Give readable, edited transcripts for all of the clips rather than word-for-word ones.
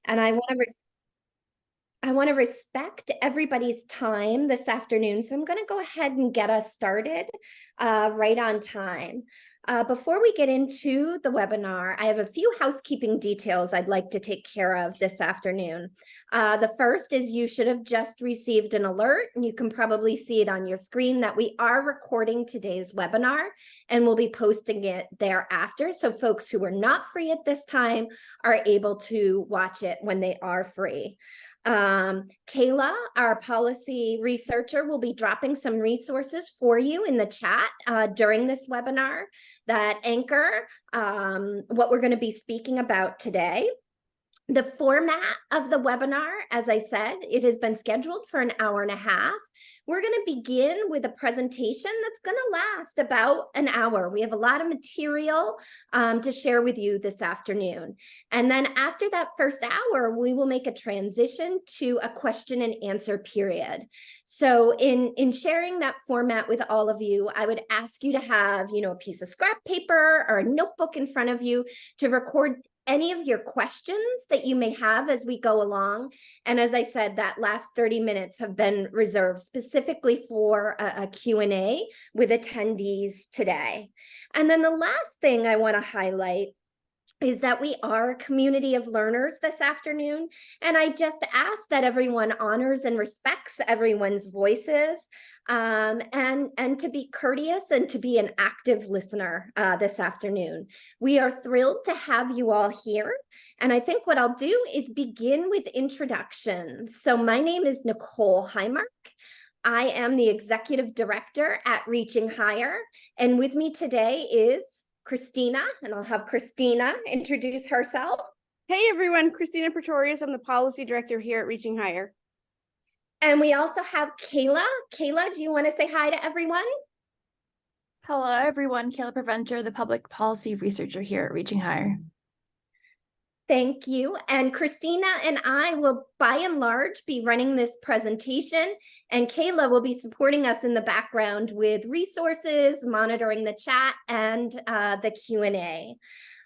And I want to respect everybody's time this afternoon. So I'm going to go ahead and get us started right on time. Before we get into the webinar, I have a few housekeeping details I'd like to take care of this afternoon. The first is you should have just received an alert, and you can probably see it on your screen that we are recording today's webinar, and we'll be posting it thereafter. So folks who are not free at this time are able to watch it when they are free. Kayla, our policy researcher, will be dropping some resources for you in the chat during this webinar that anchor what we're going to be speaking about today. The format of the webinar, as I said, it has been scheduled for an hour and a half. We're going to begin with a presentation that's going to last about an hour. We have a lot of material to share with you this afternoon. And then after that first hour, we will make a transition to a question and answer period. So in sharing that format with all of you, I would ask you to have, a piece of scrap paper or a notebook in front of you to record any of your questions that you may have as we go along. And as I said, that last 30 minutes have been reserved specifically for a Q&A with attendees today. And then the last thing I want to highlight is that we are a community of learners this afternoon. And I just ask that everyone honors and respects everyone's voices and to be courteous and to be an active listener this afternoon. We are thrilled to have you all here. And I think what I'll do is begin with introductions. So my name is Nicole Heimark. I am the executive director at Reaching Higher. And with me today is Christina, and I'll have Christina introduce herself. Hey everyone, Christina Pretorius. I'm the policy director here at Reaching Higher. And we also have Kayla. Kayla, do you want to say hi to everyone? Hello everyone, Kayla Preventer, the public policy researcher here at Reaching Higher. Thank you. And Christina and I will, by and large, be running this presentation, and Kayla will be supporting us in the background with resources, monitoring the chat, and the Q&A.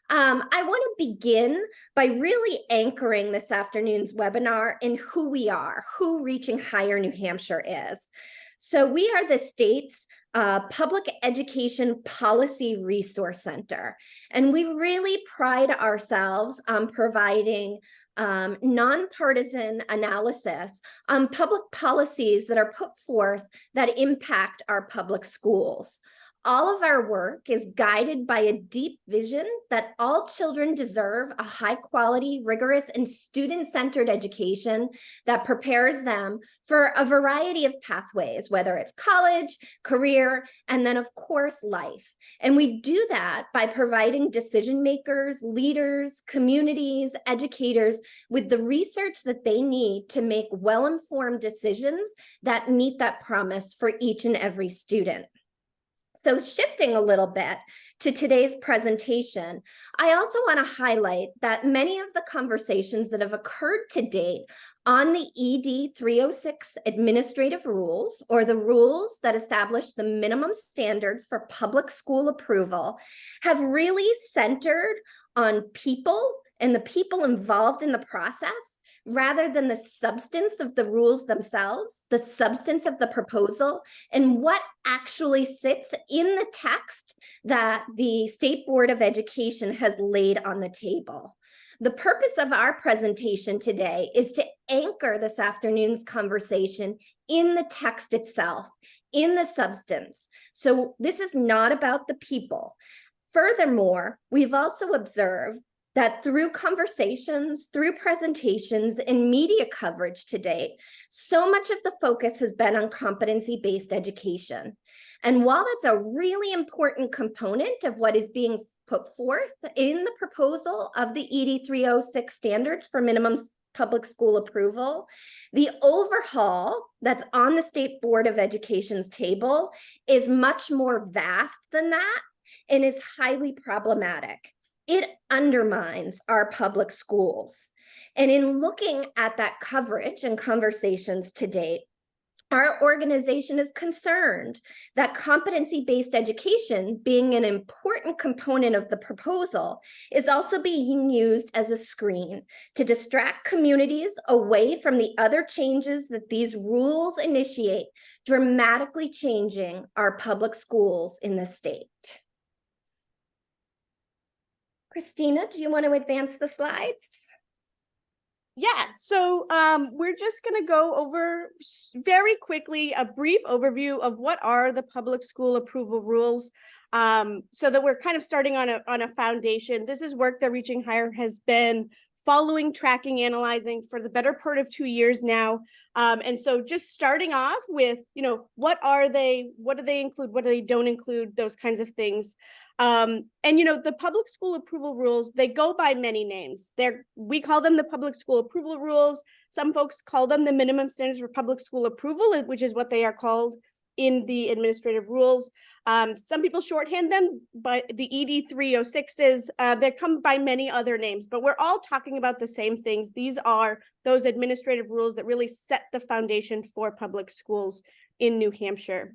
I want to begin by really anchoring this afternoon's webinar in who we are, who Reaching Higher New Hampshire is. So we are the state's Public Education Policy Resource Center, and we really pride ourselves on providing nonpartisan analysis on public policies that are put forth that impact our public schools. All of our work is guided by a deep vision that all children deserve a high quality, rigorous, and student-centered education that prepares them for a variety of pathways, whether it's college, career, and then of course, life. And we do that by providing decision makers, leaders, communities, educators with the research that they need to make well-informed decisions that meet that promise for each and every student. So shifting a little bit to today's presentation, I also want to highlight that many of the conversations that have occurred to date on the ED 306 administrative rules, or the rules that establish the minimum standards for public school approval, have really centered on people and the people involved in the process, rather than the substance of the rules themselves, the substance of the proposal, and what actually sits in the text that the State Board of Education has laid on the table. The purpose of our presentation today is to anchor this afternoon's conversation in the text itself, in the substance. So this is not about the people. Furthermore, we've also observed that through conversations, through presentations, and media coverage to date, so much of the focus has been on competency-based education. And while that's a really important component of what is being put forth in the proposal of the ED 306 standards for minimum public school approval, the overhaul that's on the State Board of Education's table is much more vast than that and is highly problematic. It undermines our public schools. And in looking at that coverage and conversations to date, Our organization is concerned that competency-based education, being an important component of the proposal, is also being used as a screen to distract communities away from the other changes that these rules initiate, dramatically changing our public schools in the state. Christina, do you want to advance the slides? Yeah, so we're just going to go over very quickly a brief overview of what are the public school approval rules, so that we're kind of starting on a foundation. This is work that Reaching Higher has been following, tracking, analyzing for the better part of 2 years now. And so just starting off with, what are they, what do they include, what do they don't include, those kinds of things. And the public school approval rules, they go by many names. We call them the public school approval rules. Some folks call them the minimum standards for public school approval, which is what they are called in the administrative rules. Some people shorthand them, but the ED 306s, they come by many other names, but we're all talking about the same things. These are those administrative rules that really set the foundation for public schools in New Hampshire.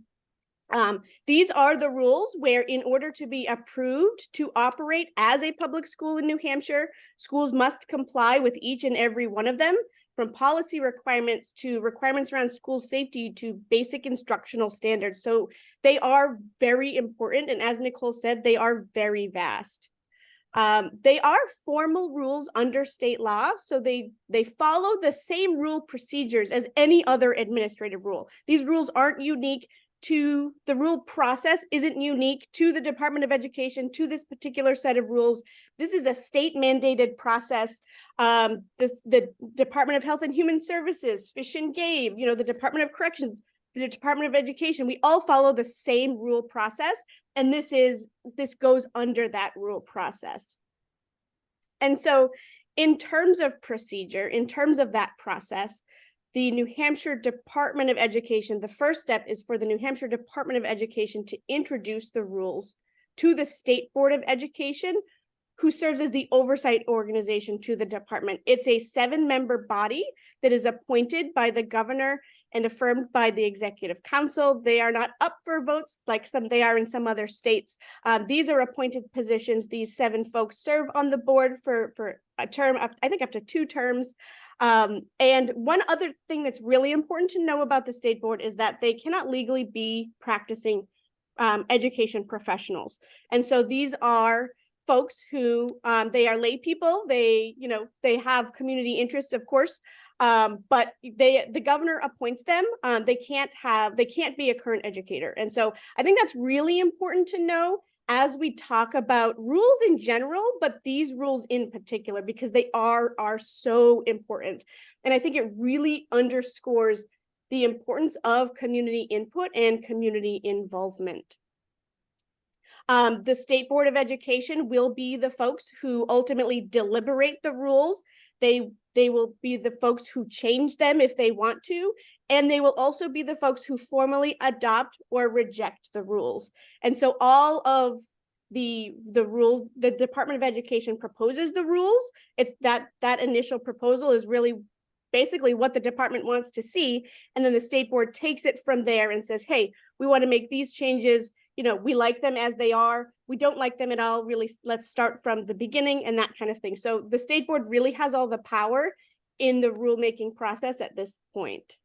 These are the rules where, in order to be approved to operate as a public school in New Hampshire, schools must comply with each and every one of them, from policy requirements to requirements around school safety to basic instructional standards. So they are very important. And as Nicole said, they are very vast. They are formal rules under state law. So they follow the same rule procedures as any other administrative rule. These rules aren't unique to the rule process, isn't unique to the Department of Education, to this particular set of rules. This is a state mandated process. The Department of Health and Human Services, Fish and Game, the Department of Corrections, the Department of Education, we all follow the same rule process. And this goes under that rule process. And so in terms of procedure, in terms of that process, the New Hampshire Department of Education, the first step is for the New Hampshire Department of Education to introduce the rules to the State Board of Education, who serves as the oversight organization to the department. It's a 7-member body that is appointed by the governor and affirmed by the executive council. They are not up for votes like they are in some other states. These are appointed positions. These 7 folks serve on the board for a term, I think up to 2 terms. And one other thing that's really important to know about the state board is that they cannot legally be practicing education professionals. And so these are folks who they are lay people. They have community interests, of course, but the governor appoints them. They can't be a current educator. And so I think that's really important to know as we talk about rules in general, but these rules in particular, because they are so important. And I think it really underscores the importance of community input and community involvement. The State Board of Education will be the folks who ultimately deliberate the rules. They will be the folks who change them if they want to, and they will also be the folks who formally adopt or reject the rules. And so all of the rules, the Department of Education proposes the rules. It's that initial proposal is really basically what the department wants to see, and then the State Board takes it from there and says, hey, we want to make these changes. We like them as they are. We don't like them at all. Really, let's start from the beginning and that kind of thing. So the State Board really has all the power in the rulemaking process at this point.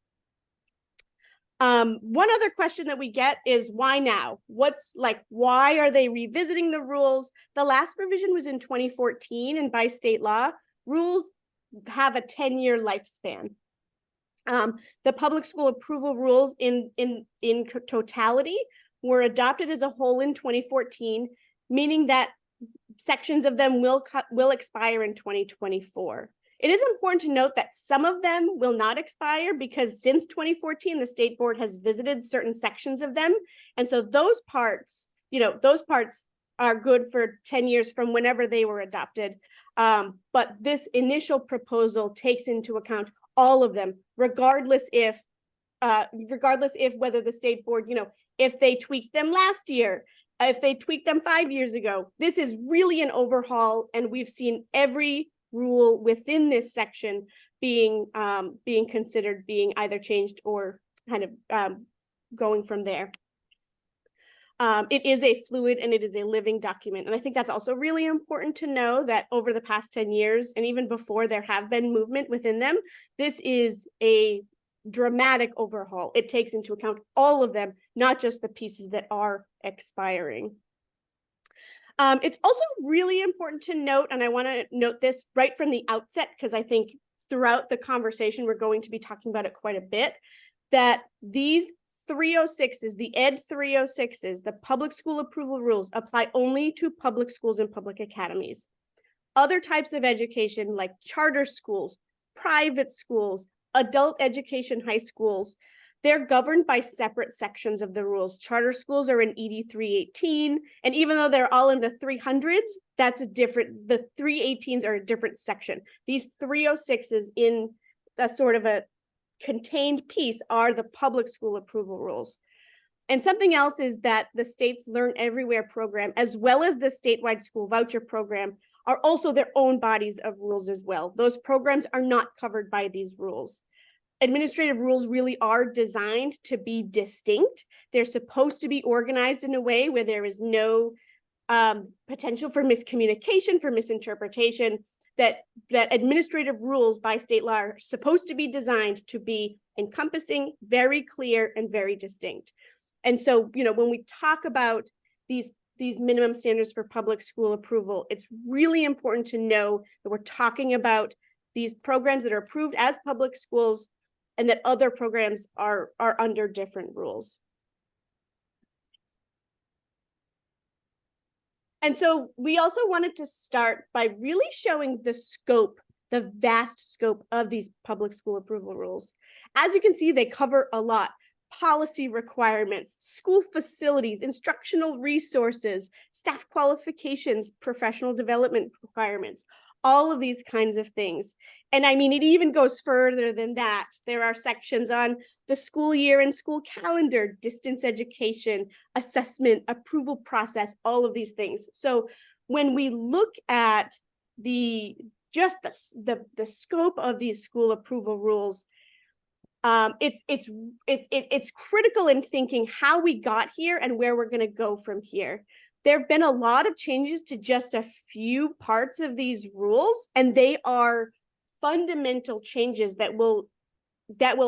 One other question that we get is why now? Why are they revisiting the rules? The last revision was in 2014, and by state law, rules have a 10-year lifespan. The public school approval rules in totality were adopted as a whole in 2014, meaning that sections of them will expire in 2024. It is important to note that some of them will not expire because since 2014, the State Board has visited certain sections of them. And so those parts are good for 10 years from whenever they were adopted. But this initial proposal takes into account all of them, regardless if whether the State Board, if they tweaked them last year, if they tweaked them 5 years ago. This is really an overhaul, and we've seen every rule within this section being considered being either changed or kind of going from there. It is a fluid and it is a living document. And I think that's also really important to know that over the past 10 years, and even before there have been movement within them, this is a dramatic overhaul. It takes into account all of them, not just the pieces that are expiring. It's also really important to note, and I want to note this right from the outset, because I think throughout the conversation, we're going to be talking about it quite a bit, that these 306s, the Ed 306s, the public school approval rules apply only to public schools and public academies. Other types of education like charter schools, private schools, adult education high schools, they're governed by separate sections of the rules. Charter schools are in ED 318, and even though they're all in the 300s, that's a different, the 318s are a different section. These 306s in a sort of a contained piece are the public school approval rules. And something else is that the state's Learn Everywhere program, as well as the statewide school voucher program, are also their own bodies of rules as well. Those programs are not covered by these rules. Administrative rules really are designed to be distinct. They're supposed to be organized in a way where there is no potential for miscommunication, for misinterpretation, that administrative rules by state law are supposed to be designed to be encompassing, very clear, and very distinct. And so, when we talk about these minimum standards for public school approval, it's really important to know that we're talking about these programs that are approved as public schools and that other programs are under different rules. And so we also wanted to start by really showing the scope, the vast scope of these public school approval rules. As you can see, they cover a lot. Policy requirements, school facilities, instructional resources, staff qualifications, professional development requirements, all of these kinds of things. And I mean, it even goes further than that. There are sections on the school year and school calendar, distance education, assessment, approval process, all of these things. So when we look at the scope of these school approval rules, it's critical in thinking how we got here and where we're going to go from here. There have been a lot of changes to just a few parts of these rules, and they are fundamental changes that will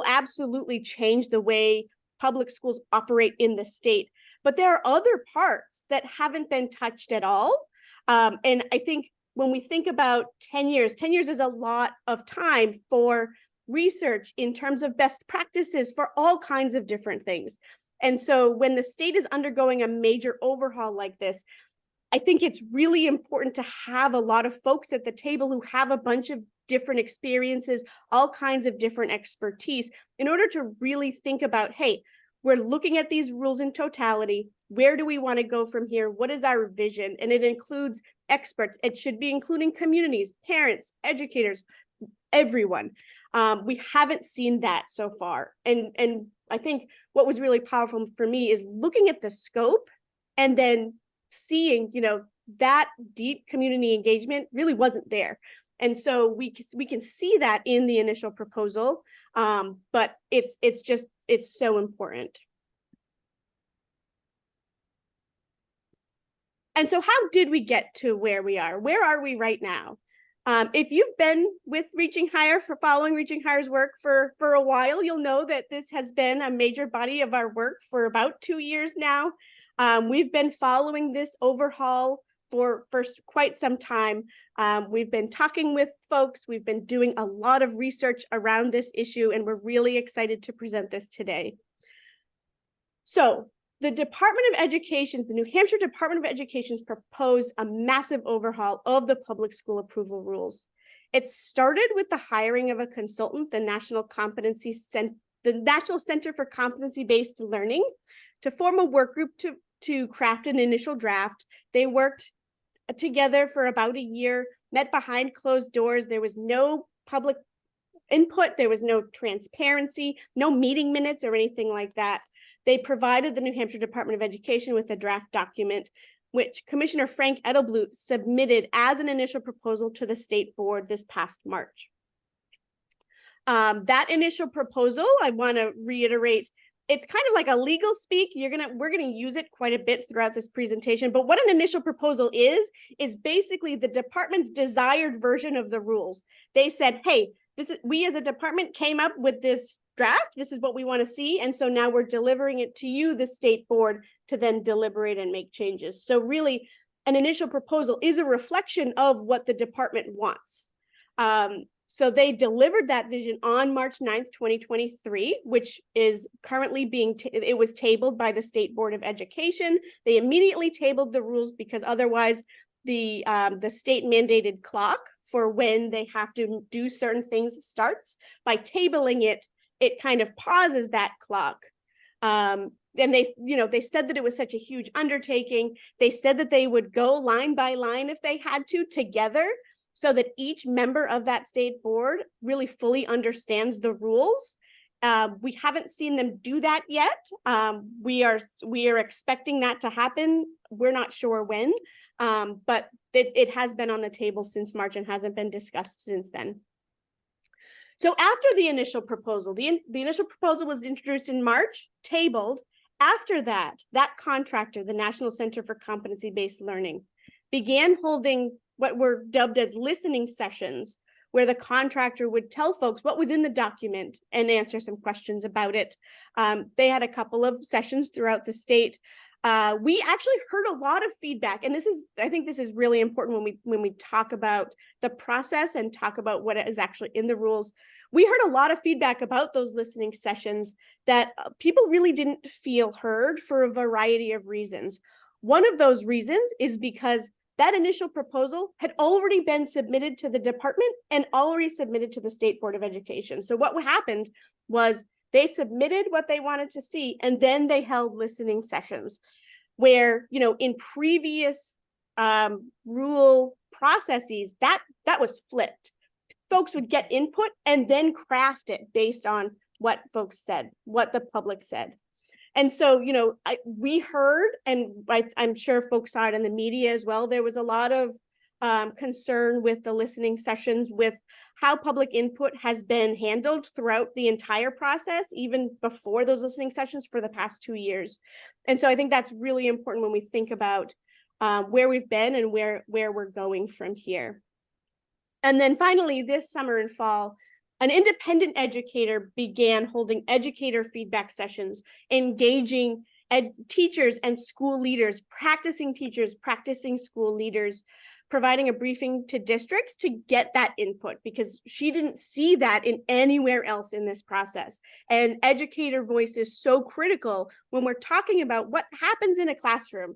absolutely change the way public schools operate in the state. But there are other parts that haven't been touched at all. And I think when we think about 10 years is a lot of time for research in terms of best practices for all kinds of different things. And so when the state is undergoing a major overhaul like this, I think it's really important to have a lot of folks at the table who have a bunch of different experiences, all kinds of different expertise, in order to really think about, hey, we're looking at these rules in totality. Where do we want to go from here? What is our vision? And it includes experts. It should be including communities, parents, educators, everyone. We haven't seen that so far. And I think what was really powerful for me is looking at the scope and then seeing, that deep community engagement really wasn't there. And so we can see that in the initial proposal, but it's so important. And so how did we get to where we are? Where are we right now? If you've been with Reaching Higher, following Reaching Higher's work for a while, you'll know that this has been a major body of our work for about 2 years now. We've been following this overhaul for quite some time. We've been talking with folks. We've been doing a lot of research around this issue, and we're really excited to present this today. So the Department of Education, the New Hampshire Department of Education's proposed a massive overhaul of the public school approval rules. It started with the hiring of a consultant, the National Center for Competency-Based Learning, to form a work group to craft an initial draft. They worked together for about a year, met behind closed doors. There was no public input. There was no transparency, no meeting minutes or anything like that. They provided the New Hampshire Department of Education with a draft document, which Commissioner Frank Edelblut submitted as an initial proposal to the state board this past March. That initial proposal, I want to reiterate, it's kind of like a legal speak. We're gonna use it quite a bit throughout this presentation. But what an initial proposal is basically the department's desired version of the rules. They said, hey, we as a department came up with this draft. This is what we want to see, and so now we're delivering it to you, the state board, to then deliberate and make changes. So really, an initial proposal is a reflection of what the department wants. So they delivered that vision on March 9th, 2023, which is currently it was tabled by the State Board of Education. They immediately tabled the rules because otherwise the state mandated clock for when they have to do certain things starts. By tabling it, it kind of pauses that clock. And they said that it was such a huge undertaking. They said that they would go line by line if they had to together, so that each member of that state board really fully understands the rules. We haven't seen them do that yet. We are expecting that to happen. We're not sure when, but it has been on the table since March and hasn't been discussed since then. So after the initial proposal, the initial proposal was introduced in March, tabled. After that contractor, the National Center for Competency-Based Learning, began holding what were dubbed as listening sessions, where the contractor would tell folks what was in the document and answer some questions about it. They had a couple of sessions throughout the state. We actually heard a lot of feedback, and I think this is really important when we talk about the process and talk about what is actually in the rules. We heard a lot of feedback about those listening sessions that people really didn't feel heard for a variety of reasons. One of those reasons is because that initial proposal had already been submitted to the department and already submitted to the State Board of Education. So what happened was they submitted what they wanted to see, and then they held listening sessions where, in previous rule processes, that was flipped. Folks would get input and then craft it based on what folks said, what the public said. And so, we heard, and I'm sure folks saw it in the media as well, there was a lot of concern with the listening sessions, with how public input has been handled throughout the entire process, even before those listening sessions for the past 2 years. And so I think that's really important when we think about where we've been and where we're going from here. And then finally, this summer and fall, an independent educator began holding educator feedback sessions, engaging teachers and school leaders, practicing teachers, practicing school leaders, providing a briefing to districts to get that input, because she didn't see that in anywhere else in this process. And educator voice is so critical when we're talking about what happens in a classroom.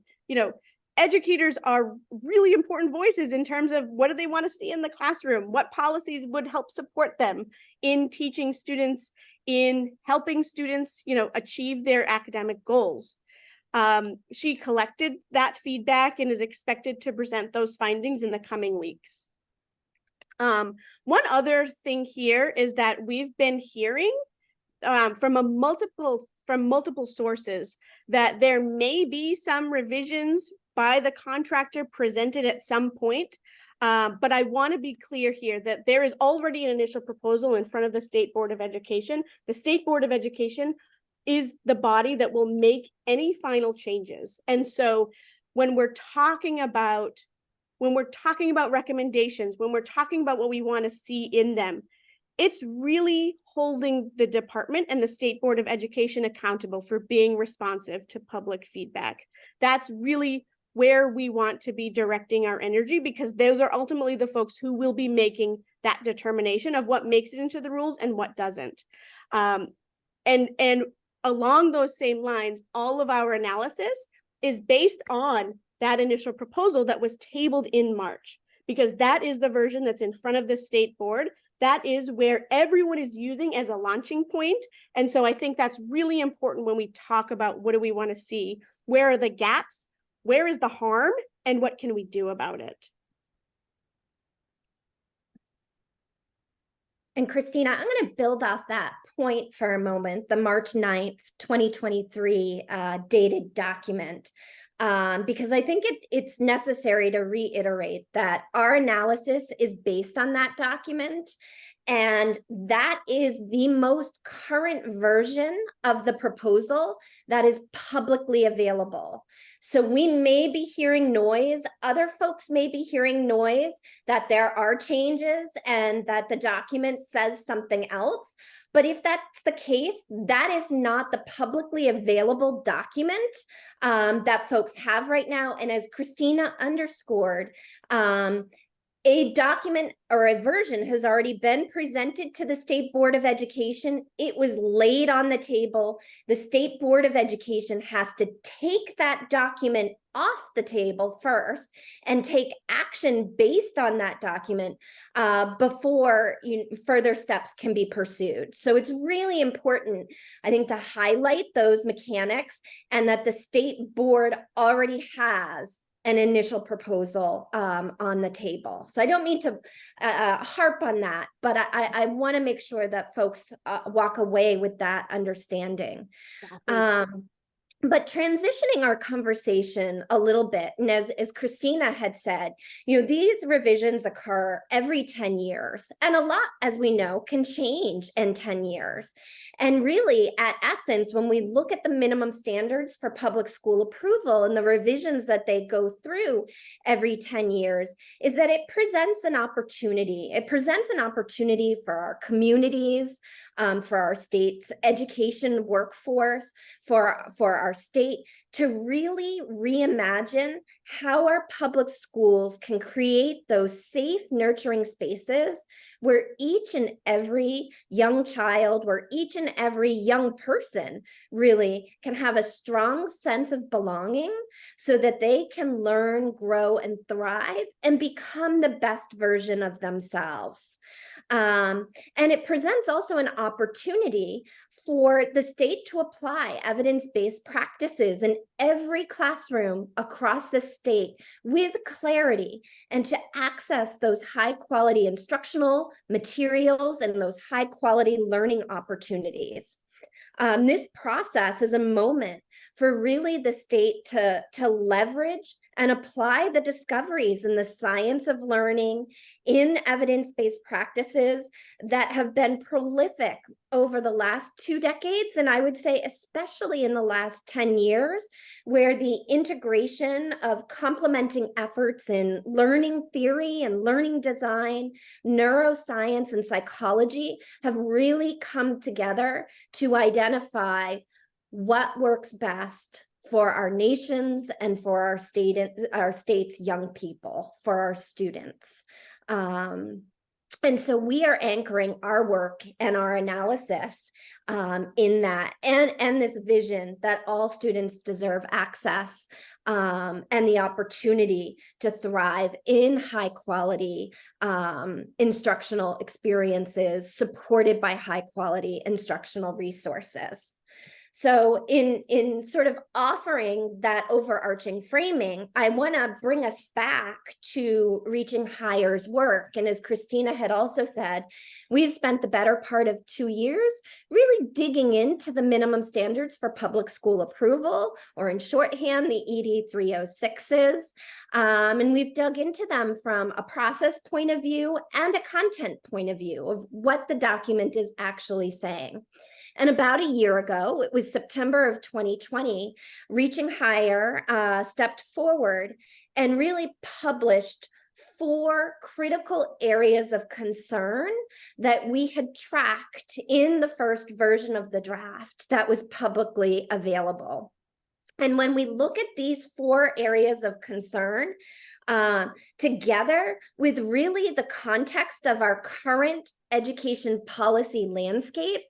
Educators are really important voices in terms of what do they want to see in the classroom, what policies would help support them in teaching students, in helping students, achieve their academic goals. She collected that feedback and is expected to present those findings in the coming weeks. One other thing here is that we've been hearing from multiple sources that there may be some revisions by the contractor presented at some point. But I want to be clear here that there is already an initial proposal in front of the State Board of Education. The State Board of Education is the body that will make any final changes. And so when we're talking about recommendations, when we're talking about what we want to see in them, it's really holding the department and the State Board of Education accountable for being responsive to public feedback. That's really where we want to be directing our energy, because those are ultimately the folks who will be making that determination of what makes it into the rules and what doesn't. And along those same lines, all of our analysis is based on that initial proposal that was tabled in March, because that is the version that's in front of the state board. That is where everyone is using as a launching point. And so I think that's really important when we talk about what do we want to see, where are the gaps, where is the harm, and what can we do about it? And Christina, I'm going to build off that point for a moment, the March 9th, 2023 dated document, because I think it's necessary to reiterate that our analysis is based on that document. And that is the most current version of the proposal that is publicly available. So we may be hearing noise, other folks may be hearing noise that there are changes and that the document says something else. But if that's the case, that is not the publicly available document that folks have right now. And as Christina underscored, a document or a version has already been presented to the State Board of Education. It was laid on the table. The State Board of Education has to take that document off the table first and take action based on that document before further steps can be pursued. So it's really important, I think, to highlight those mechanics and that the State Board already has an initial proposal on the table. So I don't mean to harp on that, but I want to make sure that folks walk away with that understanding. But transitioning our conversation a little bit, and as Christina had said, these revisions occur every 10 years, and a lot, as we know, can change in 10 years. And really, at essence, when we look at the minimum standards for public school approval and the revisions that they go through every 10 years, is that it presents an opportunity. It presents an opportunity for our communities, for our state's education workforce, for our state to really reimagine how our public schools can create those safe, nurturing spaces where each and every young child, where each and every young person really can have a strong sense of belonging so that they can learn, grow, and thrive and become the best version of themselves. And it presents also an opportunity for the state to apply evidence-based practices in every classroom across the state with clarity and to access those high-quality instructional materials and those high-quality learning opportunities. This process is a moment for really the state to leverage and apply the discoveries in the science of learning in evidence-based practices that have been prolific over the last 2 decades, and I would say especially in the last 10 years, where the integration of complementing efforts in learning theory and learning design, neuroscience, and psychology have really come together to identify what works best for our nations and for our state's young people, for our students. And so we are anchoring our work and our analysis in that, and this vision that all students deserve access and the opportunity to thrive in high quality instructional experiences supported by high quality instructional resources. So in sort of offering that overarching framing, I want to bring us back to Reaching Higher's work. And as Christina had also said, we've spent the better part of 2 years really digging into the minimum standards for public school approval, or in shorthand, the ED 306s. And we've dug into them from a process point of view and a content point of view of what the document is actually saying. And about a year ago, it was September of 2020, Reaching Higher stepped forward and really published 4 critical areas of concern that we had tracked in the first version of the draft that was publicly available. And when we look at these 4 areas of concern, together with really the context of our current education policy landscape,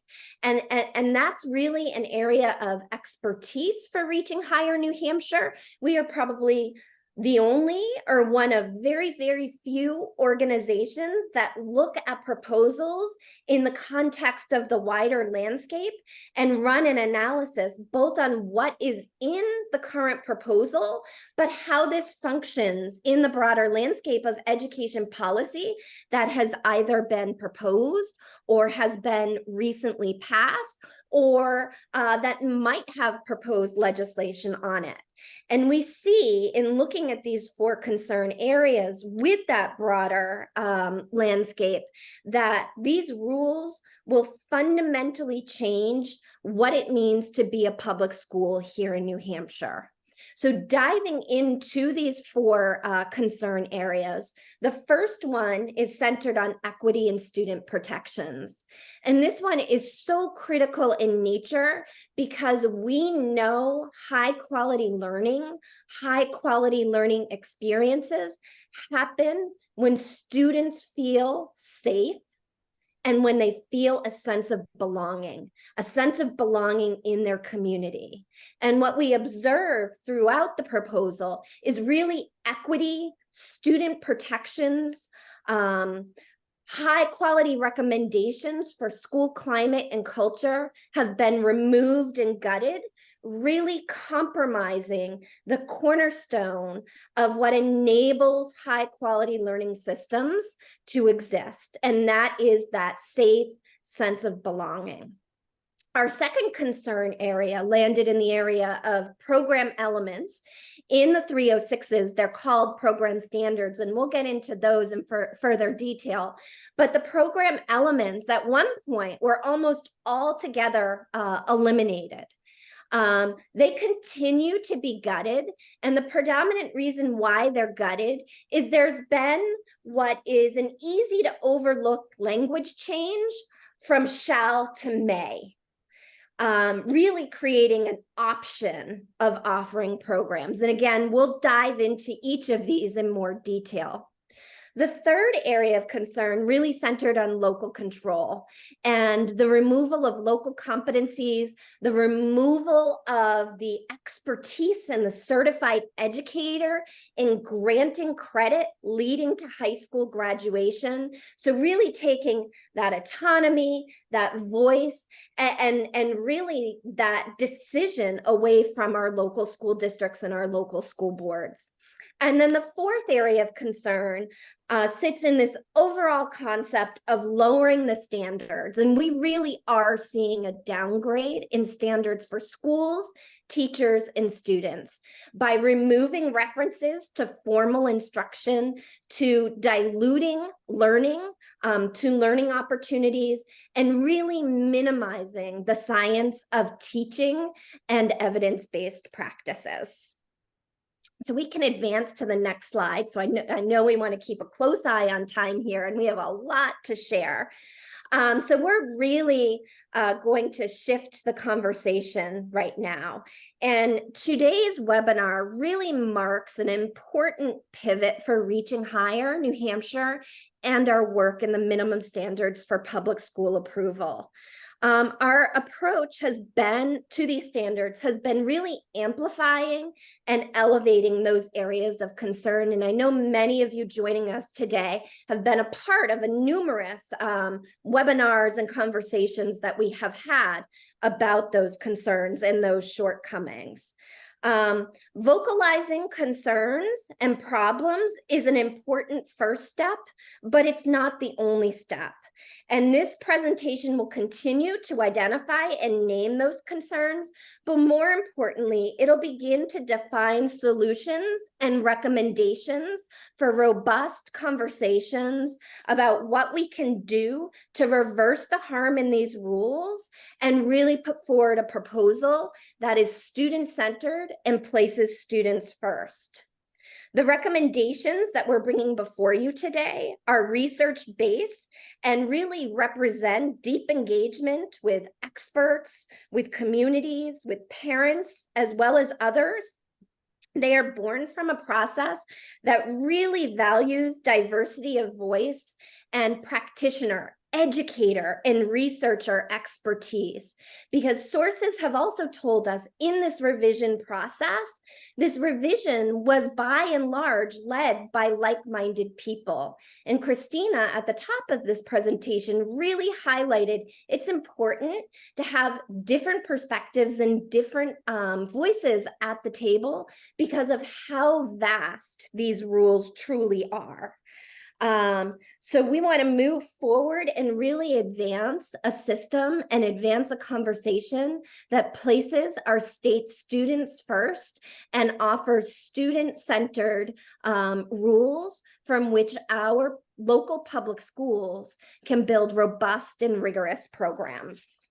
and that's really an area of expertise for Reaching Higher New Hampshire. We are probably the only or one of very, very few organizations that look at proposals in the context of the wider landscape and run an analysis both on what is in the current proposal, but how this functions in the broader landscape of education policy that has either been proposed or has been recently passed, or that might have proposed legislation on it. And we see in looking at these 4 concern areas with that broader landscape that these rules will fundamentally change what it means to be a public school here in New Hampshire. So diving into these 4 concern areas, the first one is centered on equity and student protections. And this one is so critical in nature because we know high quality learning experiences happen when students feel safe and when they feel a sense of belonging in their community. And what we observe throughout the proposal is really equity, student protections, high quality recommendations for school climate and culture have been removed and gutted, really compromising the cornerstone of what enables high quality learning systems to exist. And that is that safe sense of belonging. Our second concern area landed in the area of program elements. In the 306s, they're called program standards, and we'll get into those in further detail. But the program elements at one point were almost altogether eliminated. They continue to be gutted, and the predominant reason why they're gutted is there's been what is an easy to overlook language change from shall to may. Really creating an option of offering programs. And again, we'll dive into each of these in more detail. The third area of concern really centered on local control and the removal of local competencies, the removal of the expertise and the certified educator in granting credit leading to high school graduation. So really taking that autonomy, that voice, and really that decision away from our local school districts and our local school boards. And then the fourth area of concern sits in this overall concept of lowering the standards. And we really are seeing a downgrade in standards for schools, teachers, and students by removing references to formal instruction, to diluting learning, to learning opportunities, and really minimizing the science of teaching and evidence-based practices. So we can advance to the next slide. So I know we want to keep a close eye on time here, and we have a lot to share. So we're really going to shift the conversation right now. And today's webinar really marks an important pivot for Reaching Higher New Hampshire and our work in the minimum standards for public school approval. Our approach has been to these standards has been really amplifying and elevating those areas of concern. And I know many of you joining us today have been a part of numerous webinars and conversations that we have had about those concerns and those shortcomings. Vocalizing concerns and problems is an important first step, but it's not the only step. And this presentation will continue to identify and name those concerns, but more importantly, it'll begin to define solutions and recommendations for robust conversations about what we can do to reverse the harm in these rules and really put forward a proposal that is student-centered and places students first. The recommendations that we're bringing before you today are research-based and really represent deep engagement with experts, with communities, with parents, as well as others. They are born from a process that really values diversity of voice and practitioner, educator, and researcher expertise, because sources have also told us in this revision process, this revision was by and large led by like-minded people. And Christina at the top of this presentation really highlighted it's important to have different perspectives and different voices at the table because of how vast these rules truly are. So we want to move forward and really advance a system and advance a conversation that places our state students first and offers student-centered rules from which our local public schools can build robust and rigorous programs.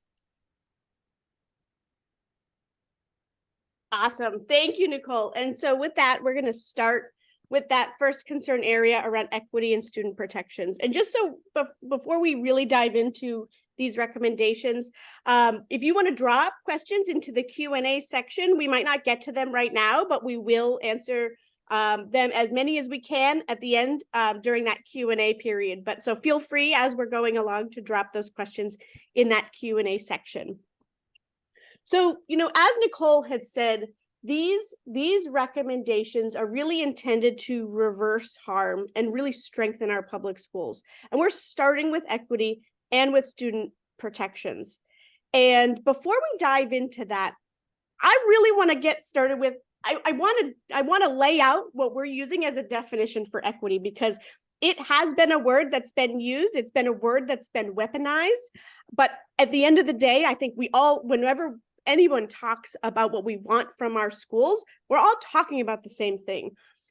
Awesome. Thank you, Nicole. And so with that, we're going to start with that first concern area around equity and student protections. And just so before we really dive into these recommendations, if you want to drop questions into the Q&A section, we might not get to them right now, but we will answer them as many as we can at the end during that Q&A period. But so feel free as we're going along to drop those questions in that Q&A section. So, as Nicole had said, these recommendations are really intended to reverse harm and really strengthen our public schools. And we're starting with equity and with student protections. And before we dive into that, I really want to get started with, I want to lay out what we're using as a definition for equity, because it has been a word that's been used. It's been a word that's been weaponized. But at the end of the day, I think we all, whenever anyone talks about what we want from our schools, we're all talking about the same thing.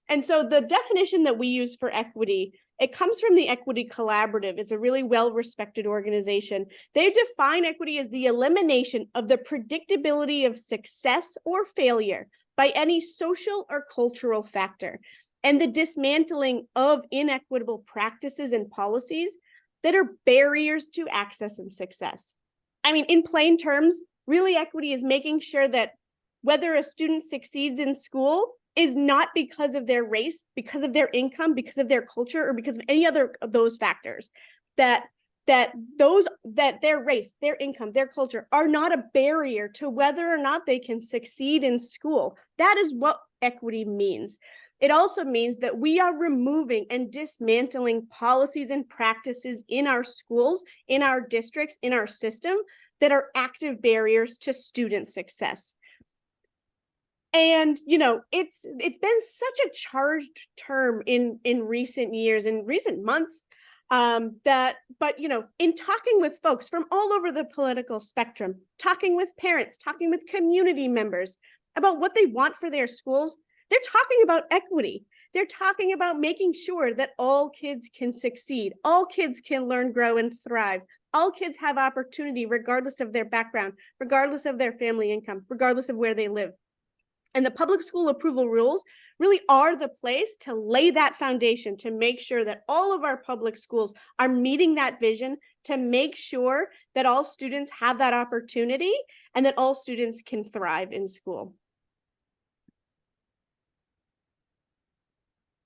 And so the definition that we use for equity, it comes from the Equity Collaborative. It's a really well-respected organization. They define equity as the elimination of the predictability of success or failure by any social or cultural factor, and the dismantling of inequitable practices and policies that are barriers to access and success. I mean, in plain terms, really, equity is making sure that whether a student succeeds in school is not because of their race, because of their income, because of their culture, or because of any other of those factors. That their race, their income, their culture are not a barrier to whether or not they can succeed in school. That is what equity means. It also means that we are removing and dismantling policies and practices in our schools, in our districts, in our system that are active barriers to student success. And, it's been such a charged term in recent years, in recent months, in talking with folks from all over the political spectrum, talking with parents, talking with community members about what they want for their schools, they're talking about equity. They're talking about making sure that all kids can succeed, all kids can learn, grow, and thrive. All kids have opportunity regardless of their background, regardless of their family income, regardless of where they live. And the public school approval rules really are the place to lay that foundation, to make sure that all of our public schools are meeting that vision, to make sure that all students have that opportunity and that all students can thrive in school.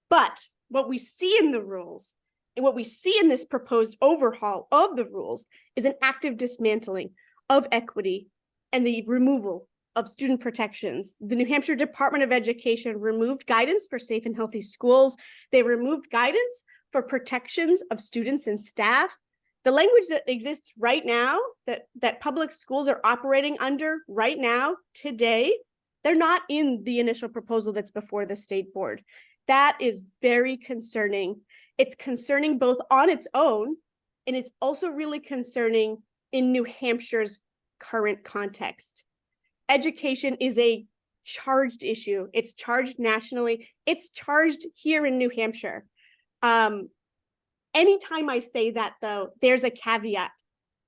But what we see in the rules and what we see in this proposed overhaul of the rules is an active dismantling of equity and the removal of student protections. The New Hampshire Department of Education removed guidance for safe and healthy schools. They removed guidance for protections of students and staff. The language that exists right now, that public schools are operating under right now, today, they're not in the initial proposal that's before the state board. That is very concerning. It's concerning both on its own, and it's also really concerning in New Hampshire's current context. Education is a charged issue. It's charged nationally. It's charged here in New Hampshire. Anytime I say that, though, there's a caveat,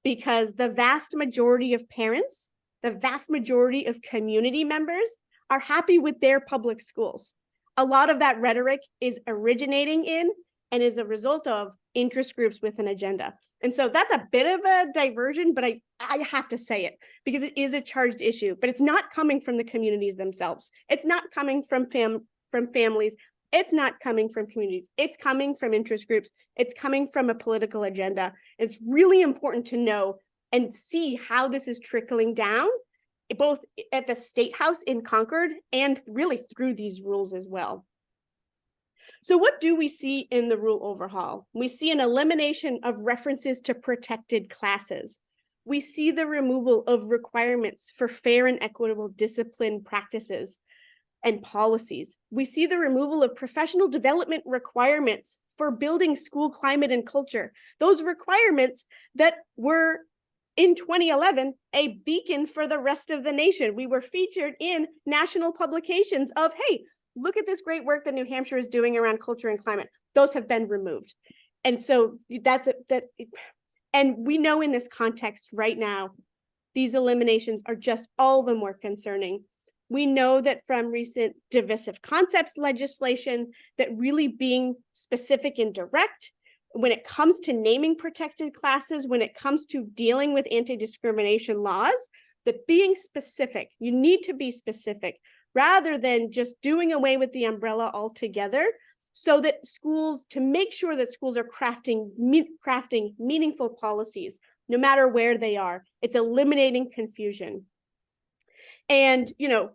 because the vast majority of parents, the vast majority of community members are happy with their public schools. A lot of that rhetoric is originating in and is a result of interest groups with an agenda. And so that's a bit of a diversion, but I have to say it because it is a charged issue, but it's not coming from the communities themselves. It's not coming from families. It's not coming from communities. It's coming from interest groups. It's coming from a political agenda. It's really important to know and see how this is trickling down, both at the State House in Concord and really through these rules as well. So what do we see in the rule overhaul? We see an elimination of references to protected classes. We see the removal of requirements for fair and equitable discipline practices and policies. We see the removal of professional development requirements for building school climate and culture. Those requirements that were in 2011 a beacon for the rest of the nation. We were featured in national publications of, hey, look at this great work that New Hampshire is doing around culture and climate. Those have been removed. And so and we know in this context right now, these eliminations are just all the more concerning. We know that from recent divisive concepts legislation, that really being specific and direct when it comes to naming protected classes, when it comes to dealing with anti-discrimination laws, that being specific, you need to be specific rather than just doing away with the umbrella altogether, so that schools, to make sure that schools are crafting meaningful policies, no matter where they are. It's eliminating confusion. And, you know,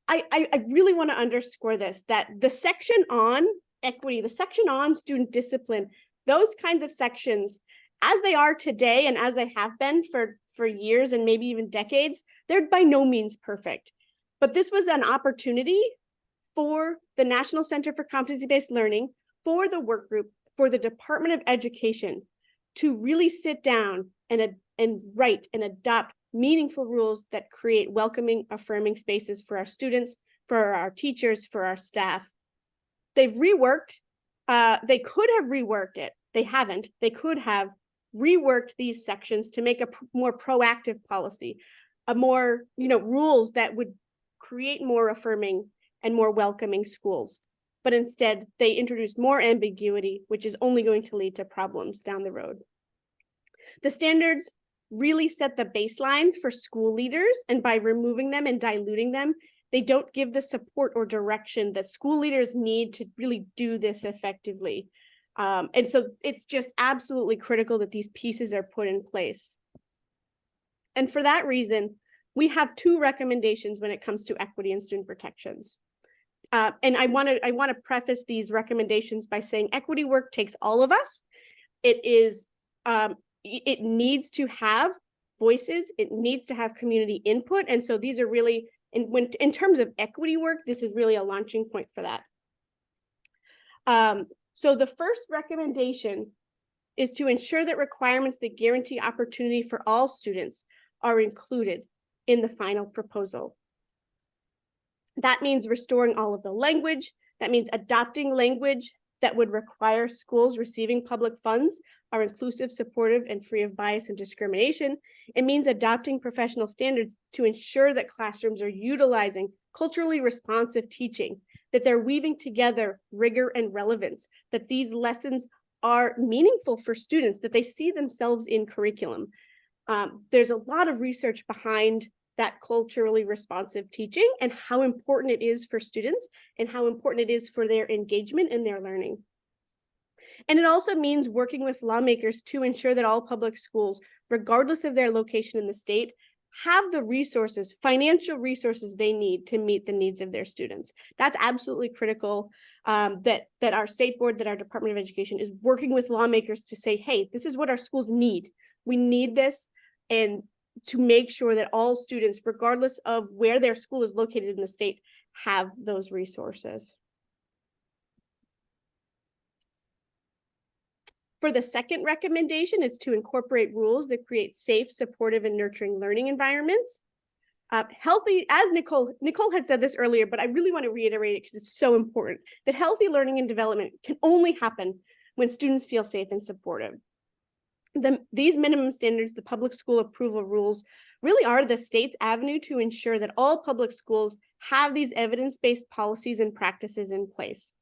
I really want to underscore this, that the section on equity, the section on student discipline, those kinds of sections, as they are today and as they have been for years and maybe even decades, they're by no means perfect. But this was an opportunity for the National Center for Competency-Based Learning, for the work group, for the Department of Education to really sit down and write and adopt meaningful rules that create welcoming, affirming spaces for our students, for our teachers, for our staff. They've reworked, they could have reworked it. They haven't. They could have reworked these sections to make a more proactive policy, a more, rules that would create more affirming and more welcoming schools. But instead, they introduced more ambiguity, which is only going to lead to problems down the road. The standards really set the baseline for school leaders, and by removing them and diluting them, they don't give the support or direction that school leaders need to really do this effectively. And so it's just absolutely critical that these pieces are put in place. And for that reason, we have two recommendations when it comes to equity and student protections. And I want to preface these recommendations by saying equity work takes all of us. It needs to have voices. It needs to have community input. And so these are really, in terms of equity work, this is really a launching point for that. So the first recommendation is to ensure that requirements that guarantee opportunity for all students are included in the final proposal. That means restoring all of the language. That means adopting language that would require schools receiving public funds are inclusive, supportive, and free of bias and discrimination. It means adopting professional standards to ensure that classrooms are utilizing culturally responsive teaching, that they're weaving together rigor and relevance, that these lessons are meaningful for students, that they see themselves in curriculum. There's a lot of research behind that culturally responsive teaching and how important it is for students and how important it is for their engagement and their learning. And it also means working with lawmakers to ensure that all public schools, regardless of their location in the state, have the resources, financial resources they need to meet the needs of their students. That's absolutely critical, that our state board, that our Department of Education is working with lawmakers to say, hey, this is what our schools need. We need this, and to make sure that all students, regardless of where their school is located in the state, have those resources. For the second recommendation is to incorporate rules that create safe, supportive, and nurturing learning environments. Healthy, as Nicole had said this earlier, but I really want to reiterate it because it's so important, that healthy learning and development can only happen when students feel safe and supportive. These minimum standards, the public school approval rules, really are the state's avenue to ensure that all public schools have these evidence-based policies and practices in place.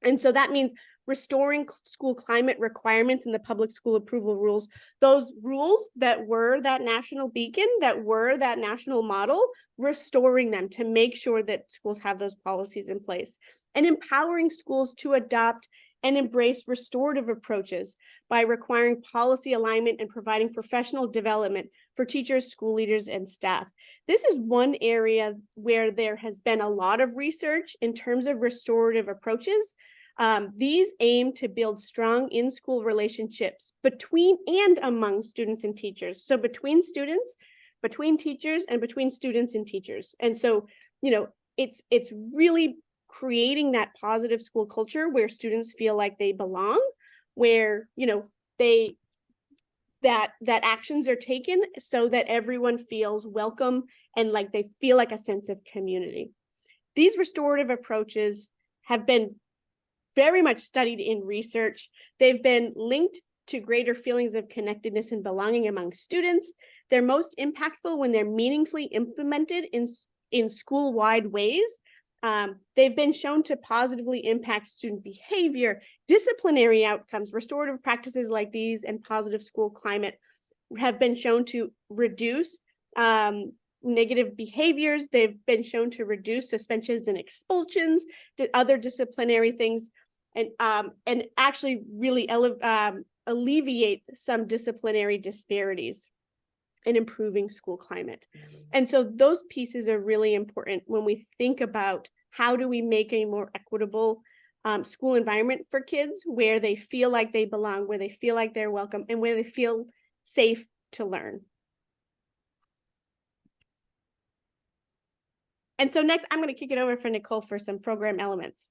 And so that means restoring school climate requirements in the public school approval rules, those rules that were that national beacon, that were that national model, restoring them to make sure that schools have those policies in place, and empowering schools to adopt and embrace restorative approaches by requiring policy alignment and providing professional development for teachers, school leaders, and staff. This is one area where there has been a lot of research in terms of restorative approaches. These aim to build strong in-school relationships between and among students and teachers. So between students, between teachers, and between students and teachers. And so, it's really creating that positive school culture where students feel like they belong, where, they that actions are taken so that everyone feels welcome and like they feel like a sense of community. These restorative approaches have been very much studied in research. They've been linked to greater feelings of connectedness and belonging among students. They're most impactful when they're meaningfully implemented in school-wide ways. They've been shown to positively impact student behavior, disciplinary outcomes. Restorative practices like these and positive school climate have been shown to reduce negative behaviors. They've been shown to reduce suspensions and expulsions, other disciplinary things, and actually really alleviate some disciplinary disparities and improving school climate. And so those pieces are really important when we think about how do we make a more equitable school environment for kids where they feel like they belong, where they feel like they're welcome, and where they feel safe to learn. And so next, I'm going to kick it over for Nicole for some program elements.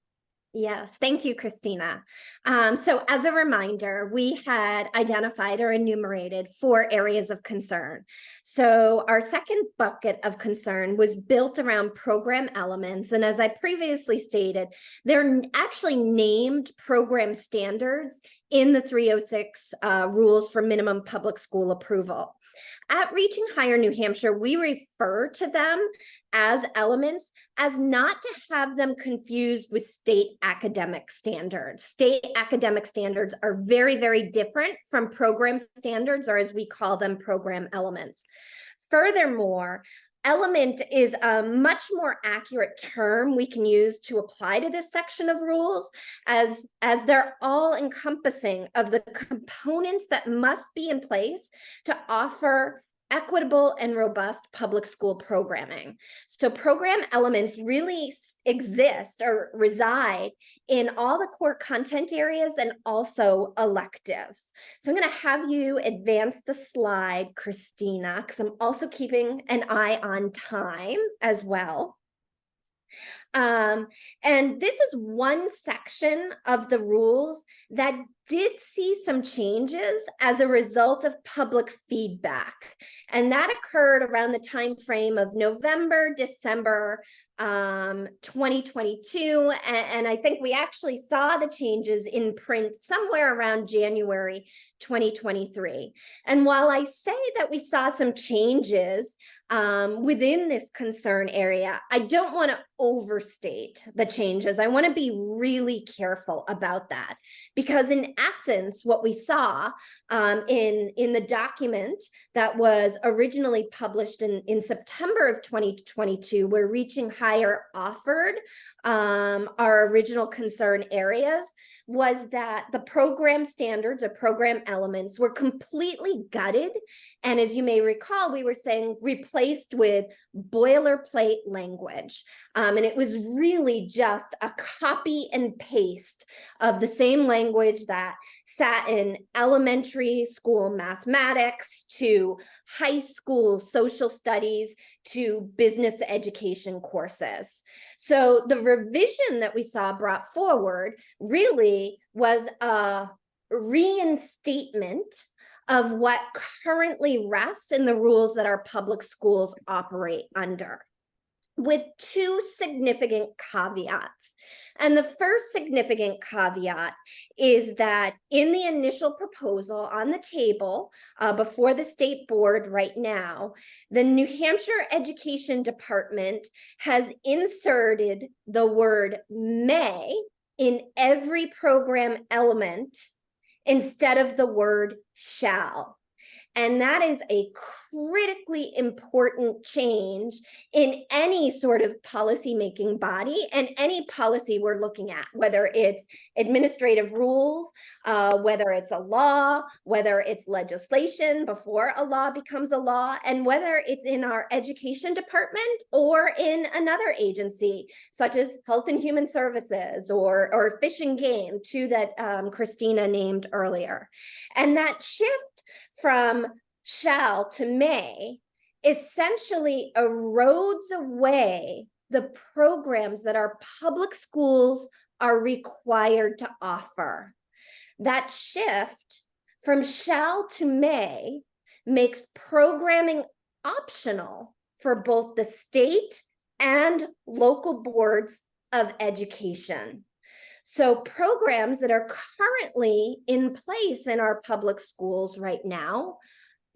Yes, thank you, Christina. So as a reminder, we had identified or enumerated 4 areas of concern. So our second bucket of concern was built around program elements. And as I previously stated, they're actually named program standards in the 306 rules for minimum public school approval. At Reaching Higher New Hampshire, we refer to them as elements as not to have them confused with state academic standards. State academic standards are very, very different from program standards, or as we call them, program elements. Furthermore, element is a much more accurate term we can use to apply to this section of rules, as they're all encompassing of the components that must be in place to offer equitable and robust public school programming. So program elements really exist or reside in all the core content areas and also electives. So I'm going to have you advance the slide, Christina, because I'm also keeping an eye on time as well. And this is one section of the rules that did see some changes as a result of public feedback. And that occurred around the time frame of November, December 2022. And I think we actually saw the changes in print somewhere around January 2023. And while I say that we saw some changes within this concern area, I don't want to overstate the changes. I want to be really careful about that, because in essence, what we saw in the document that was originally published in September of 2022, where Reaching Higher offered our original concern areas, was that the program standards or program elements were completely gutted. And as you may recall, we were saying replaced with boilerplate language. And it was really just a copy and paste of the same language that sat in elementary school mathematics to high school social studies to business education courses. So the revision that we saw brought forward really was a reinstatement of what currently rests in the rules that our public schools operate under, with 2 significant caveats. And the first significant caveat is that in the initial proposal on the table before the state board right now, the New Hampshire Education Department has inserted the word may in every program element instead of the word shall. And that is a critically important change in any sort of policy-making body and any policy we're looking at, whether it's administrative rules, whether it's a law, whether it's legislation before a law becomes a law, and whether it's in our education department or in another agency, such as Health and Human Services or Fish and Game, 2 that Christina named earlier. And that shift from shall to may essentially erodes away the programs that our public schools are required to offer. That shift from shall to may makes programming optional for both the state and local boards of education. So programs that are currently in place in our public schools right now,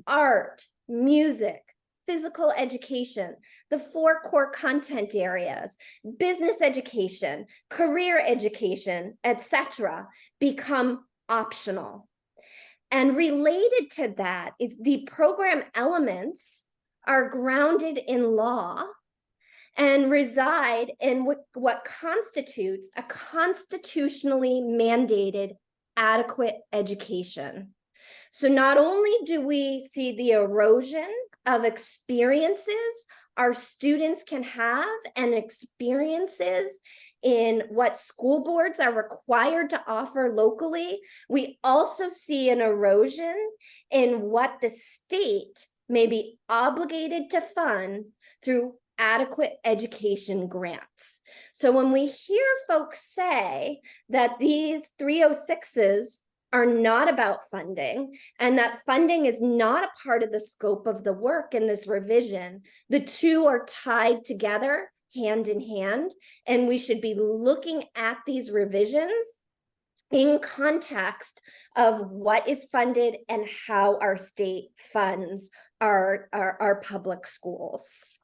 art, music, physical education, the 4 core content areas, business education, career education, etc., become optional. And related to that is the program elements are grounded in law and reside in what constitutes a constitutionally mandated adequate education. So not only do we see the erosion of experiences our students can have and experiences in what school boards are required to offer locally, we also see an erosion in what the state may be obligated to fund through adequate education grants. So when we hear folks say that these 306s are not about funding and that funding is not a part of the scope of the work in this revision, the two are tied together hand in hand, and we should be looking at these revisions in context of what is funded and how our state funds our public schools.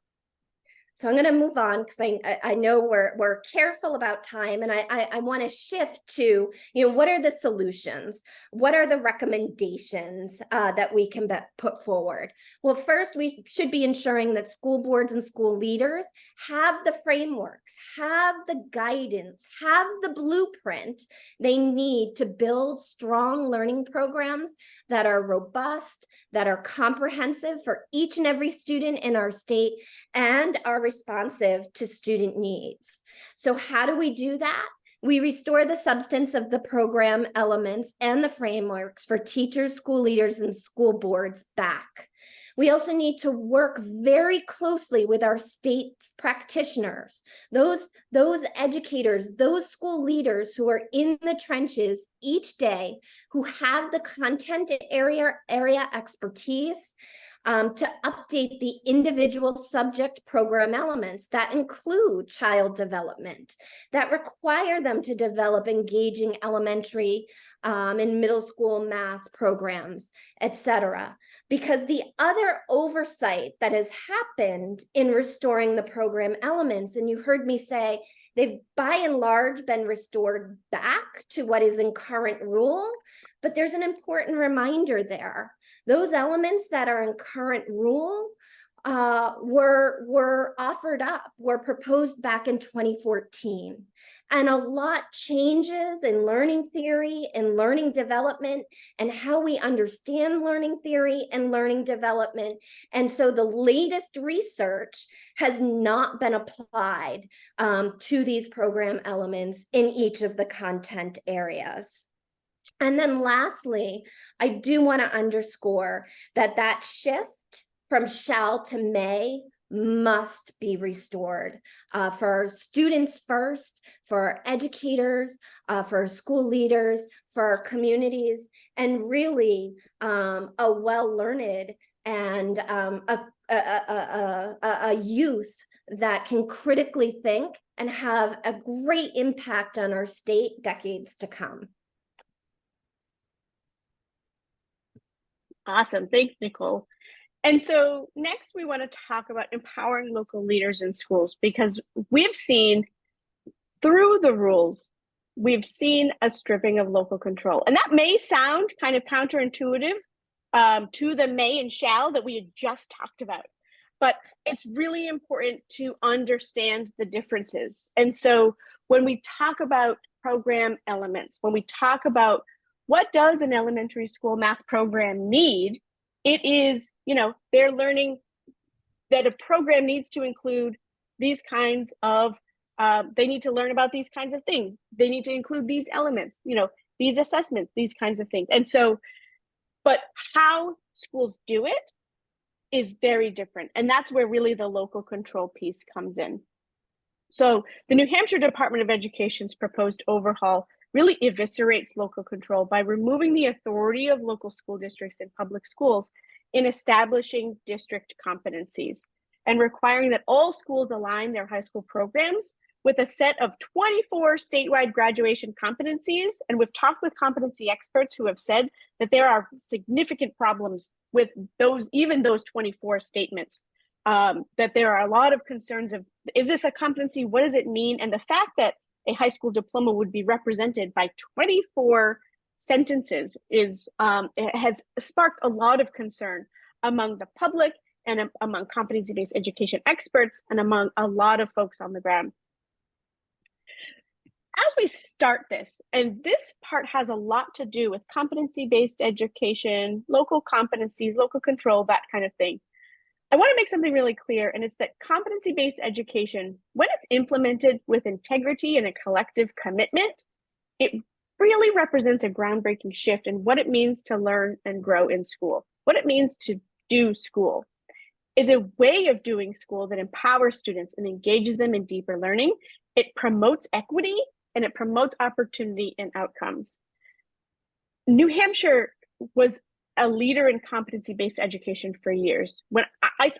So I'm going to move on because I know we're careful about time, and I want to shift to, what are the solutions? What are the recommendations that we can put forward? Well, first, we should be ensuring that school boards and school leaders have the frameworks, have the guidance, have the blueprint they need to build strong learning programs that are robust, that are comprehensive for each and every student in our state, and are responsive to student needs. So how do we do that? We restore the substance of the program elements and the frameworks for teachers, school leaders, and school boards back. We also need to work very closely with our state's practitioners, those educators, those school leaders who are in the trenches each day, who have the content area expertise, to update the individual subject program elements that include child development, that require them to develop engaging elementary and middle school math programs, etc. Because the other oversight that has happened in restoring the program elements, and you heard me say, they've by and large been restored back to what is in current rule, but there's an important reminder there. Those elements that are in current rule were offered up, were proposed back in 2014. And a lot changes in learning theory and learning development and how we understand learning theory and learning development. And so the latest research has not been applied to these program elements in each of the content areas. And then lastly, I do want to underscore that shift from shall to may must be restored for our students first, for our educators, for our school leaders, for our communities, and really a well-learned and a youth that can critically think and have a great impact on our state decades to come. Awesome. Thanks, Nicole. And so next we want to talk about empowering local leaders in schools, because we've seen through the rules, we've seen a stripping of local control. And that may sound kind of counterintuitive to the may and shall that we had just talked about, but it's really important to understand the differences. And so when we talk about program elements, when we talk about what does an elementary school math program need, it is, they're learning that a program needs to include these kinds of, they need to learn about these kinds of things. They need to include these elements, these assessments, these kinds of things. And so, but how schools do it is very different. And that's where really the local control piece comes in. So the New Hampshire Department of Education's proposed overhaul really eviscerates local control by removing the authority of local school districts and public schools in establishing district competencies and requiring that all schools align their high school programs with a set of 24 statewide graduation competencies. And we've talked with competency experts who have said that there are significant problems with even those 24 statements. That there are a lot of concerns of, is this a competency? What does it mean? And the fact that a high school diploma would be represented by 24 sentences it has sparked a lot of concern among the public and among competency-based education experts and among a lot of folks on the ground. As we start this, and this part has a lot to do with competency-based education, local competencies, local control, that kind of thing. I want to make something really clear, and it's that competency-based education, when it's implemented with integrity and a collective commitment, it really represents a groundbreaking shift in what it means to learn and grow in school, what it means to do school. It's a way of doing school that empowers students and engages them in deeper learning. It promotes equity and it promotes opportunity and outcomes. New Hampshire was a leader in competency-based education for years. When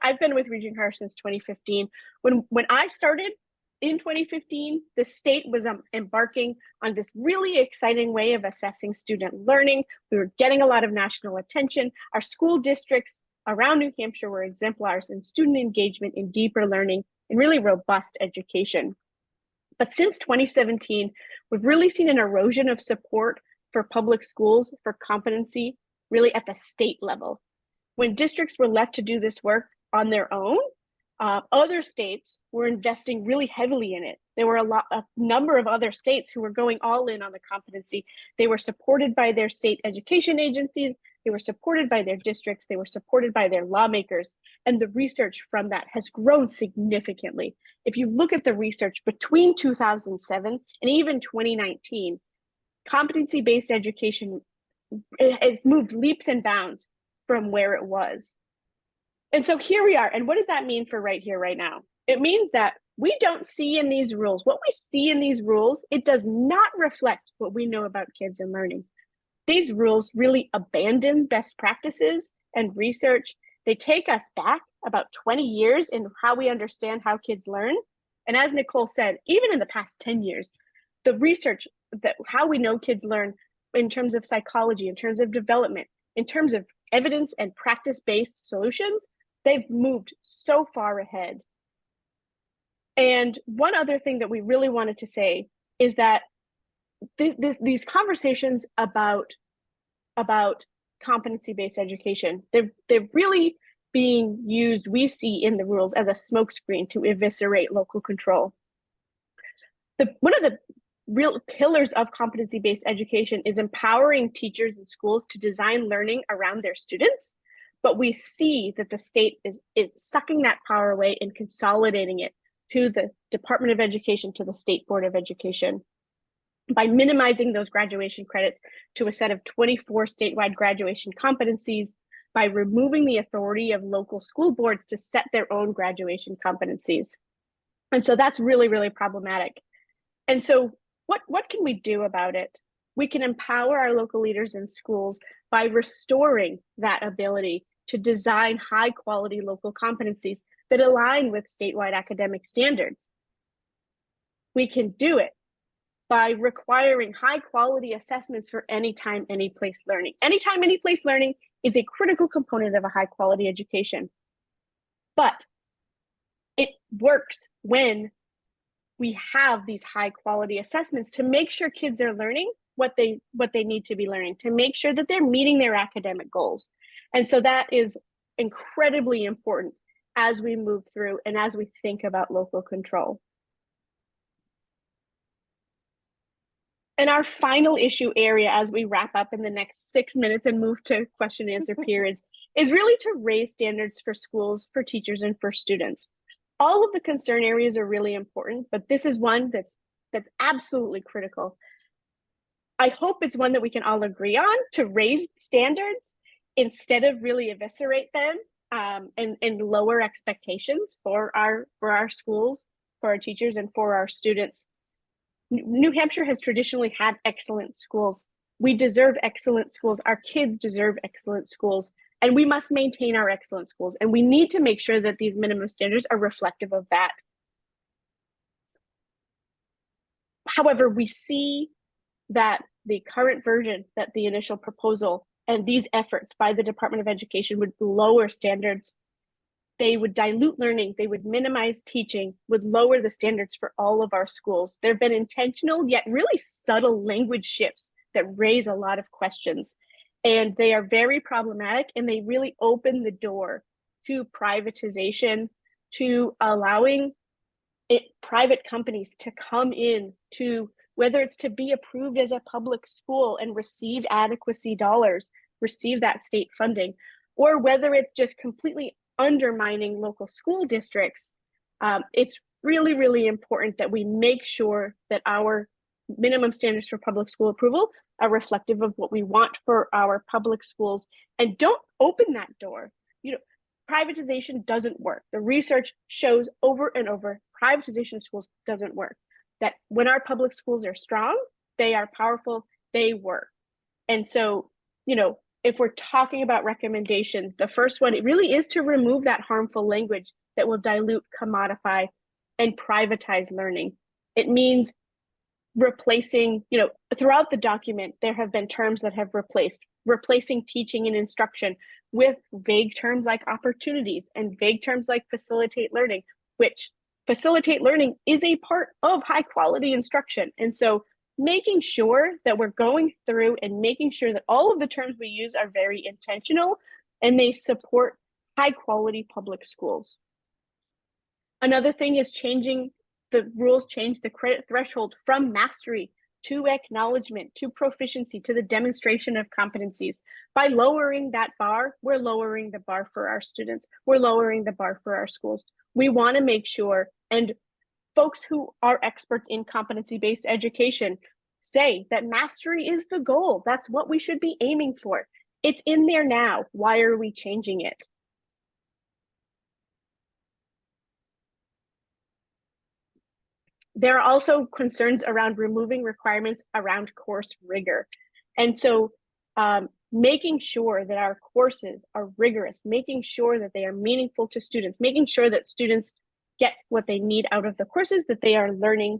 I've been with Regent Hire since 2015. When I started in 2015, the state was embarking on this really exciting way of assessing student learning. We were getting a lot of national attention. Our school districts around New Hampshire were exemplars in student engagement, in deeper learning, and really robust education. But since 2017, we've really seen an erosion of support for public schools, for competency, really at the state level. When districts were left to do this work on their own, other states were investing really heavily in it. There were a number of other states who were going all in on the competency. They were supported by their state education agencies. They were supported by their districts. They were supported by their lawmakers. And the research from that has grown significantly. If you look at the research between 2007 and even 2019, competency-based education has moved leaps and bounds from where it was. And so here we are. And what does that mean for right here, right now? It means that we don't see in these rules, what we see in these rules, it does not reflect what we know about kids and learning. These rules really abandon best practices and research. They take us back about 20 years in how we understand how kids learn. And as Nicole said, even in the past 10 years, the research that how we know kids learn in terms of psychology, in terms of development, in terms of evidence and practice-based solutions, they've moved so far ahead. And one other thing that we really wanted to say is that these conversations about competency-based education, they're really being used, we see in the rules, as a smokescreen to eviscerate local control. One of the real pillars of competency-based education is empowering teachers and schools to design learning around their students. But we see that the state is sucking that power away and consolidating it to the Department of Education, to the State Board of Education, by minimizing those graduation credits to a set of 24 statewide graduation competencies, by removing the authority of local school boards to set their own graduation competencies. And so that's really, really problematic. And so what can we do about it? We can empower our local leaders in schools by restoring that ability to design high quality local competencies that align with statewide academic standards. We can do it by requiring high quality assessments for anytime, any place learning. Anytime, any place learning is a critical component of a high quality education. But it works when we have these high quality assessments to make sure kids are learning what they need to be learning, to make sure that they're meeting their academic goals. And so that is incredibly important as we move through and as we think about local control. And our final issue area as we wrap up in the next 6 minutes and move to question and answer periods is really to raise standards for schools, for teachers, and for students. All of the concern areas are really important, but this is one that's absolutely critical. I hope it's one that we can all agree on, to raise standards instead of really eviscerate them and lower expectations for our schools, for our teachers and for our students. New Hampshire has traditionally had excellent schools. We deserve excellent schools. Our kids deserve excellent schools, and we must maintain our excellent schools. And we need to make sure that these minimum standards are reflective of that. However, we see that the current version, that the initial proposal and these efforts by the Department of Education would lower standards. They would dilute learning, they would minimize teaching, would lower the standards for all of our schools. There have been intentional yet really subtle language shifts that raise a lot of questions. And they are very problematic, and they really open the door to privatization, to allowing private companies to come in, to whether it's to be approved as a public school and receive adequacy dollars, receive that state funding, or whether it's just completely undermining local school districts. It's really, really important that we make sure that our minimum standards for public school approval are reflective of what we want for our public schools, and don't open that door. Privatization doesn't work. The research shows over and over, privatization of schools doesn't work. That when our public schools are strong, they are powerful, they work. And so, if we're talking about recommendations, the first one, it really is to remove that harmful language that will dilute, commodify, and privatize learning. It means replacing, throughout the document, there have been terms that have replacing teaching and instruction with vague terms like opportunities and vague terms like facilitate learning, which facilitate learning is a part of high quality instruction. And so making sure that we're going through and making sure that all of the terms we use are very intentional and they support high quality public schools. Another thing is the rules change the credit threshold from mastery to acknowledgement, to proficiency, to the demonstration of competencies. By lowering that bar, we're lowering the bar for our students. We're lowering the bar for our schools. We want to make sure, and folks who are experts in competency-based education say that mastery is the goal. That's what we should be aiming for. It's in there now. Why are we changing it? There are also concerns around removing requirements around course rigor. And so making sure that our courses are rigorous, making sure that they are meaningful to students, making sure that students get what they need out of the courses that they are learning,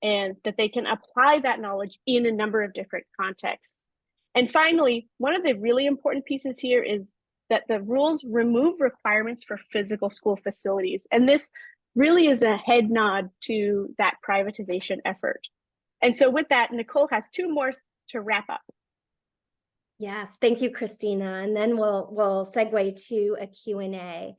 and that they can apply that knowledge in a number of different contexts. And finally, one of the really important pieces here is that the rules remove requirements for physical school facilities. And this really is a head nod to that privatization effort. And so with that, Nicole has two more to wrap up. Yes, thank you, Christina. And then we'll segue to a Q&A.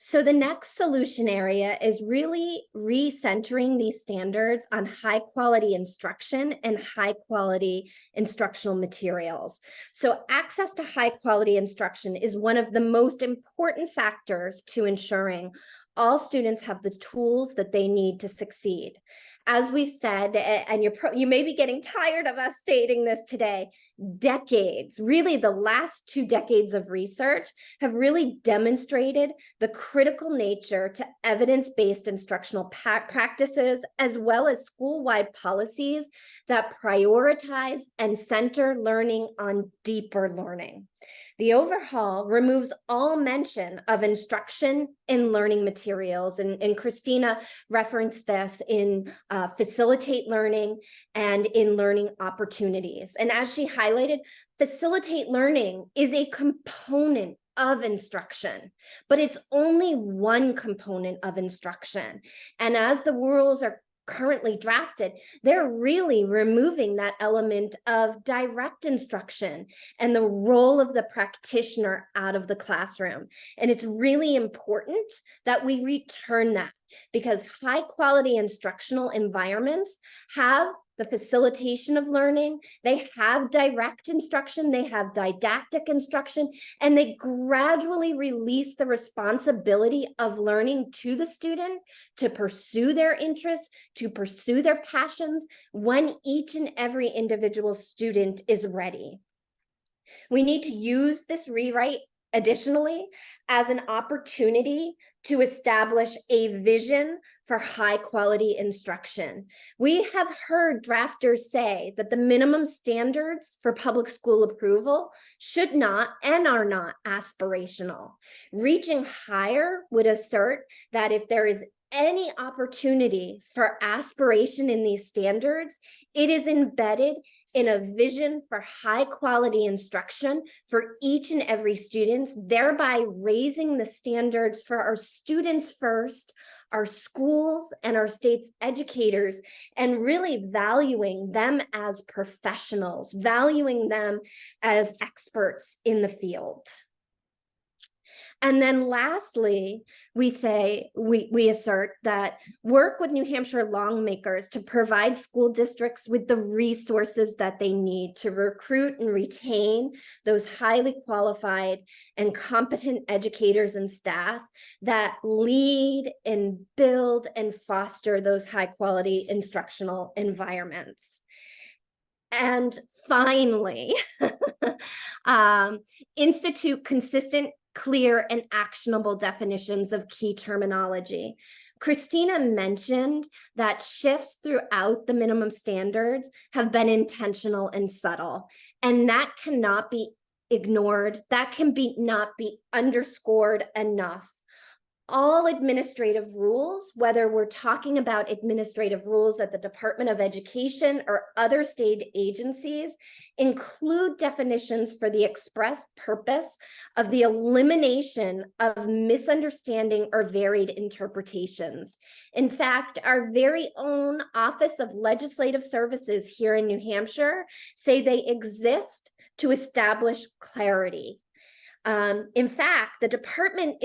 So the next solution area is really recentering these standards on high quality instruction and high quality instructional materials. So access to high quality instruction is one of the most important factors to ensuring all students have the tools that they need to succeed. As we've said, and you may be getting tired of us stating this today, decades, really the last 2 decades of research have really demonstrated the critical nature to evidence-based instructional practices, as well as school-wide policies that prioritize and center learning on deeper learning. The overhaul removes all mention of instruction in learning materials, and Christina referenced this in facilitate learning and in learning opportunities. And as she highlighted, facilitate learning is a component of instruction, but it's only one component of instruction. And as the rules are currently drafted, they're really removing that element of direct instruction and the role of the practitioner out of the classroom. And it's really important that we return that, because high quality instructional environments have the facilitation of learning, they have direct instruction, they have didactic instruction, and they gradually release the responsibility of learning to the student to pursue their interests, to pursue their passions when each and every individual student is ready. We need to use this rewrite additionally, as an opportunity to establish a vision for high quality instruction. We have heard drafters say that the minimum standards for public school approval should not and are not aspirational. Reaching higher would assert that if there is any opportunity for aspiration in these standards, it is embedded in a vision for high quality instruction for each and every student, thereby raising the standards for our students first, our schools, and our state's educators, and really valuing them as professionals, valuing them as experts in the field. And then lastly, we assert that work with New Hampshire lawmakers to provide school districts with the resources that they need to recruit and retain those highly qualified and competent educators and staff that lead and build and foster those high quality instructional environments. And finally, institute consistent, clear, and actionable definitions of key terminology. Christina mentioned that shifts throughout the minimum standards have been intentional and subtle, and that cannot be ignored. That can not be underscored enough. All administrative rules, whether we're talking about administrative rules at the Department of Education or other state agencies, include definitions for the express purpose of the elimination of misunderstanding or varied interpretations. In fact, our very own Office of Legislative Services here in New Hampshire say they exist to establish clarity. In fact, the Department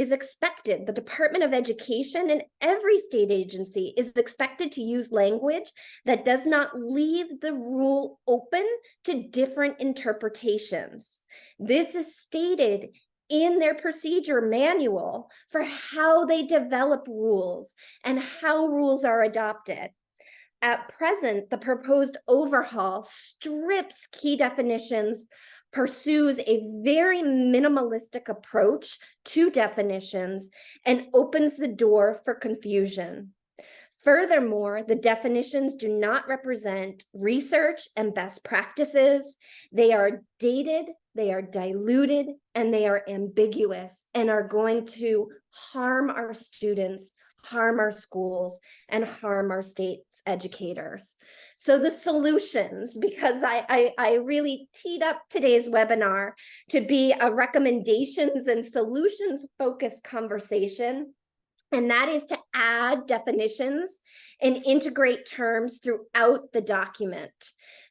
of Education and every state agency is expected to use language that does not leave the rule open to different interpretations. This is stated in their procedure manual for how they develop rules and how rules are adopted. At present, the proposed overhaul strips key definitions, pursues a very minimalistic approach to definitions, and opens the door for confusion. Furthermore, the definitions do not represent research and best practices. They are dated, they are diluted, and they are ambiguous and are going to harm our students, harm our schools, and harm our state's educators. So the solutions, because I really teed up today's webinar to be a recommendations and solutions focused conversation, and that is to add definitions and integrate terms throughout the document.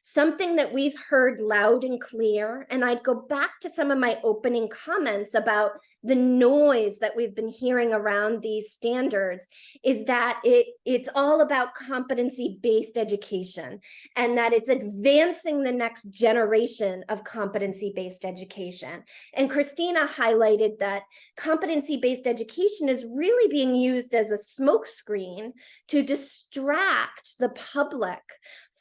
Something that we've heard loud and clear, and I'd go back to some of my opening comments about the noise that we've been hearing around these standards, is that it's all about competency-based education, and that it's advancing the next generation of competency-based education. And Christina highlighted that competency-based education is really being used as a smokescreen to distract the public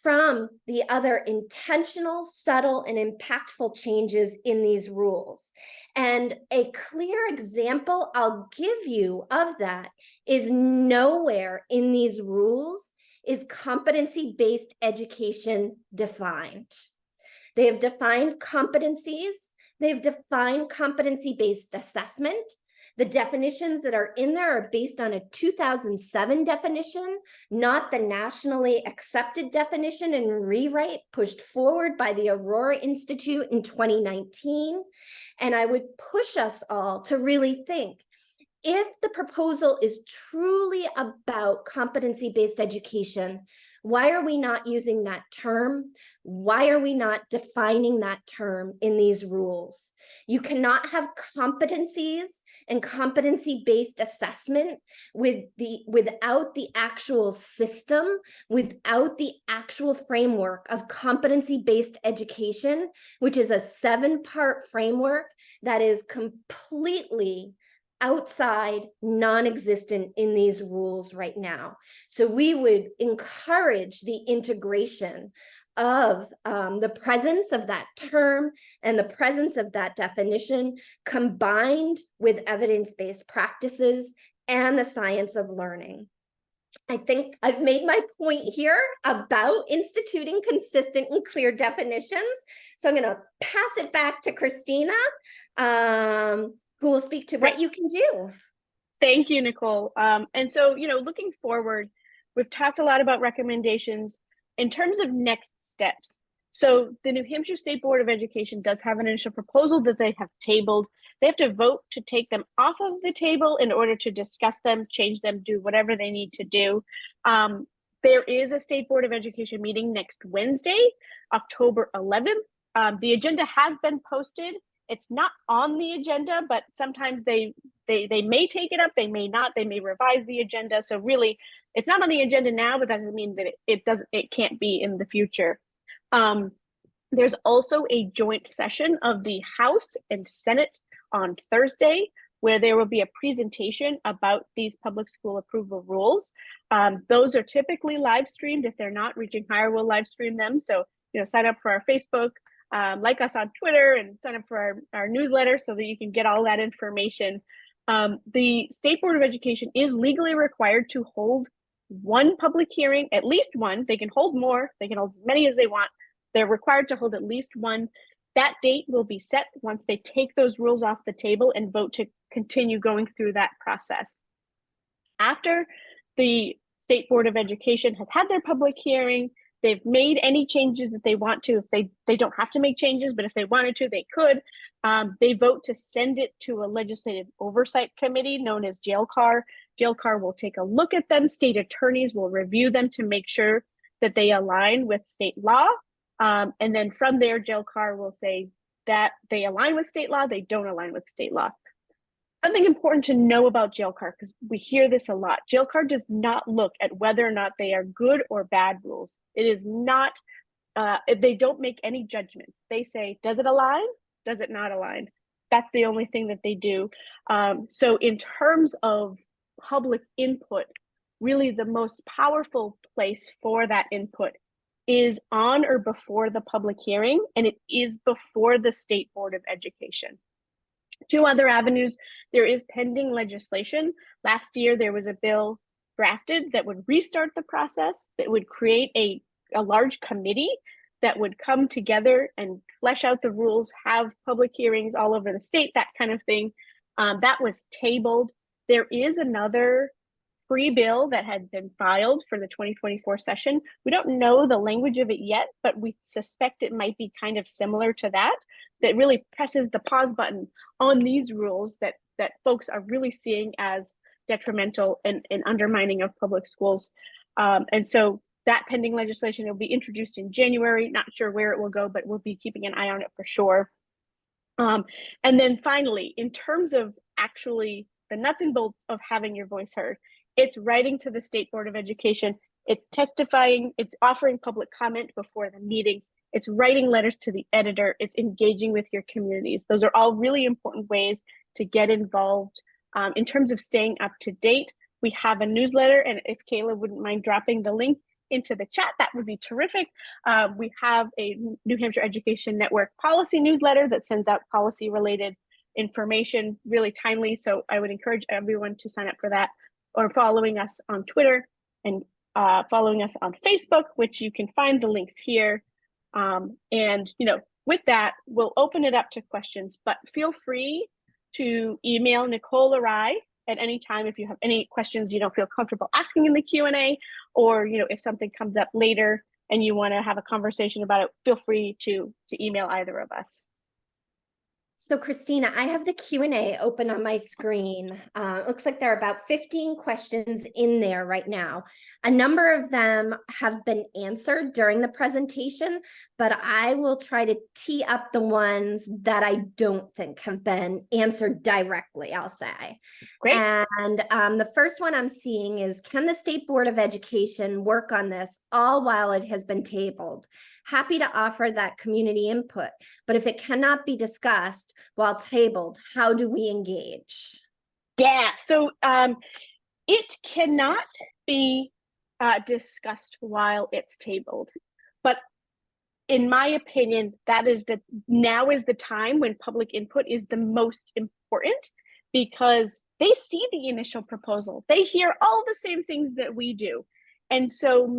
from the other intentional, subtle, and impactful changes in these rules. And a clear example I'll give you of that is nowhere in these rules is competency-based education defined. They have defined competencies. They've defined competency-based assessment. The definitions that are in there are based on a 2007 definition, not the nationally accepted definition and rewrite pushed forward by the Aurora Institute in 2019. And I would push us all to really think, if the proposal is truly about competency-based education, why are we not using that term? Why are we not defining that term in these rules? You cannot have competencies and competency-based assessment without the actual system, without the actual framework of competency-based education, which is a 7-part framework that is completely outside, non-existent in these rules right now. So we would encourage the integration of the presence of that term and the presence of that definition combined with evidence-based practices and the science of learning. I think I've made my point here about instituting consistent and clear definitions. So I'm going to pass it back to Christina, who will speak to what you can do. Thank you, Nicole. And so, looking forward, we've talked a lot about recommendations in terms of next steps. So the New Hampshire State Board of Education does have an initial proposal that they have tabled. They have to vote to take them off of the table in order to discuss them, change them, do whatever they need to do. There is a State Board of Education meeting next Wednesday, October 11th. The agenda has been posted. It's not on the agenda, but sometimes they may take it up, they may not, they may revise the agenda. So really, it's not on the agenda now, but that doesn't mean that it can't be in the future. There's also a joint session of the House and Senate on Thursday, where there will be a presentation about these public school approval rules. Those are typically live streamed. If they're not, Reaching Higher will live stream them. So, sign up for our Facebook, like us on Twitter, and sign up for our newsletter so that you can get all that information. The State Board of Education is legally required to hold one public hearing, at least one. They can hold more, they can hold as many as they want. They're required to hold at least one. That date will be set once they take those rules off the table and vote to continue going through that process. After the State Board of Education has had their public hearing, they've made any changes that they want to. If they don't have to make changes, but if they wanted to, they could. They vote to send it to a legislative oversight committee known as JAILCAR. JAILCAR will take a look at them. State attorneys will review them to make sure that they align with state law. And then from there, JAILCAR will say that they align with state law, they don't align with state law. Something important to know about JAILCAR, because we hear this a lot. JAILCAR does not look at whether or not they are good or bad rules. It is not, they don't make any judgments. They say, does it align? Does it not align? That's the only thing that they do. So in terms of public input, really the most powerful place for that input is on or before the public hearing, and it is before the State Board of Education. Two other avenues. There is pending legislation. Last year, there was a bill drafted that would restart the process, that would create a large committee that would come together and flesh out the rules, have public hearings all over the state, that kind of thing. That was tabled. There is another free bill that had been filed for the 2024 session. We don't know the language of it yet, but we suspect it might be kind of similar to that really presses the pause button on these rules that folks are really seeing as detrimental and undermining of public schools. And so that pending legislation will be introduced in January. Not sure where it will go, but we'll be keeping an eye on it for sure. And then finally, in terms of actually the nuts and bolts of having your voice heard, it's writing to the State Board of Education, it's testifying, it's offering public comment before the meetings, it's writing letters to the editor, it's engaging with your communities. Those are all really important ways to get involved. In terms of staying up to date, we have a newsletter, and if Kayla wouldn't mind dropping the link into the chat, that would be terrific. We have a New Hampshire Education Network policy newsletter that sends out policy related information really timely. So I would encourage everyone to sign up for that, or following us on Twitter and following us on Facebook, which you can find the links here. And with that, we'll open it up to questions, but feel free to email Nicole or I at any time if you have any questions you don't feel comfortable asking in the Q&A, or if something comes up later and you want to have a conversation about it, feel free to email either of us. So Christina, I have the Q&A open on my screen. It looks like there are about 15 questions in there right now. A number of them have been answered during the presentation, but I will try to tee up the ones that I don't think have been answered directly, I'll say. Great. And the first one I'm seeing is, can the State Board of Education work on this all while it has been tabled? Happy to offer that community input, but if it cannot be discussed while tabled, how do we engage? Yeah, so it cannot be discussed while it's tabled, but in my opinion, now is the time when public input is the most important, because they see the initial proposal. They hear all the same things that we do. And so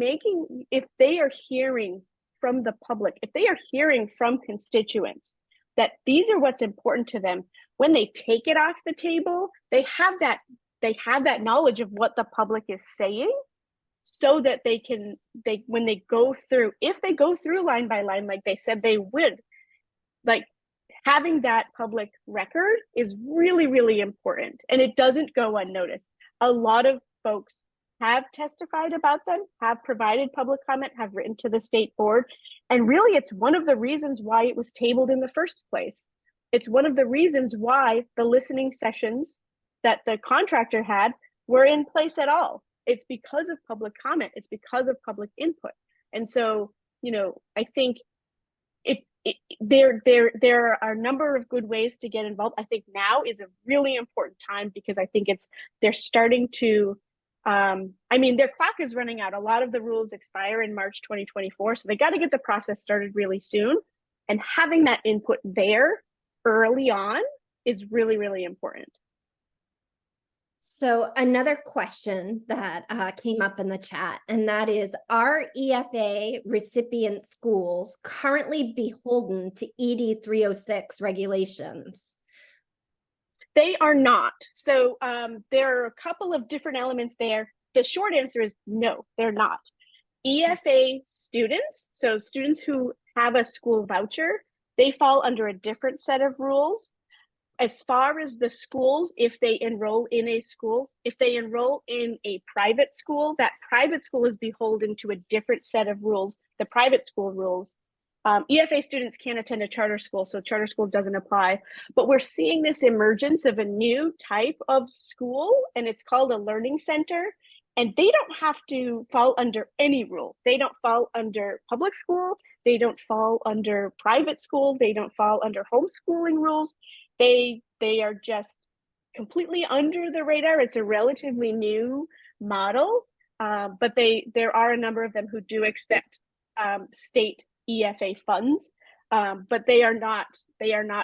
if they are hearing from the public, if they are hearing from constituents that these are what's important to them, when they take it off the table, they have that knowledge of what the public is saying, so that when they go through, if they go through line by line, like they said they would, like having that public record is really, really important. And it doesn't go unnoticed. A lot of folks have testified about them, have provided public comment, have written to the state board. And really, it's one of the reasons why it was tabled in the first place. It's one of the reasons why the listening sessions that the contractor had were in place at all. It's because of public comment. It's because of public input. And so, I think there are a number of good ways to get involved. I think now is a really important time, because I think they're starting to, their clock is running out. A lot of the rules expire in March 2024. So they got to get the process started really soon. And having that input there early on is really, really important. So another question that came up in the chat, and that is, are EFA recipient schools currently beholden to ED 306 regulations? They are not. So there are a couple of different elements there. The short answer is no, they're not. EFA students, so students who have a school voucher, they fall under a different set of rules. As far as the schools, if they enroll in a school, if they enroll in a private school, that private school is beholden to a different set of rules, the private school rules. EFA students can't attend a charter school, so charter school doesn't apply. But we're seeing this emergence of a new type of school, and it's called a learning center. And they don't have to fall under any rules. They don't fall under public school. They don't fall under private school. They don't fall under homeschooling rules. They are just completely under the radar. It's a relatively new model, but there are a number of them who do accept state EFA funds, but they are not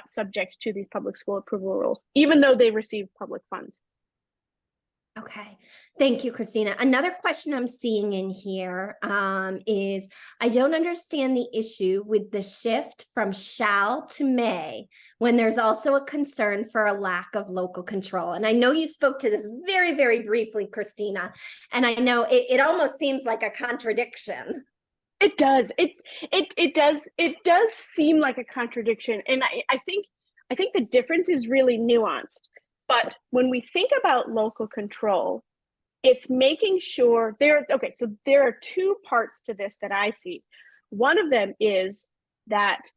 subject to these public school approval rules, even though they receive public funds. Okay, thank you, Christina. Another question I'm seeing in here is, I don't understand the issue with the shift from shall to may when there's also a concern for a lack of local control. And I know you spoke to this very, very briefly, Christina, and I know it almost seems like a contradiction. It does. It does seem like a contradiction, and I think the difference is really nuanced. But when we think about local control, it's making sure so there are two parts to this that I see. One of them is that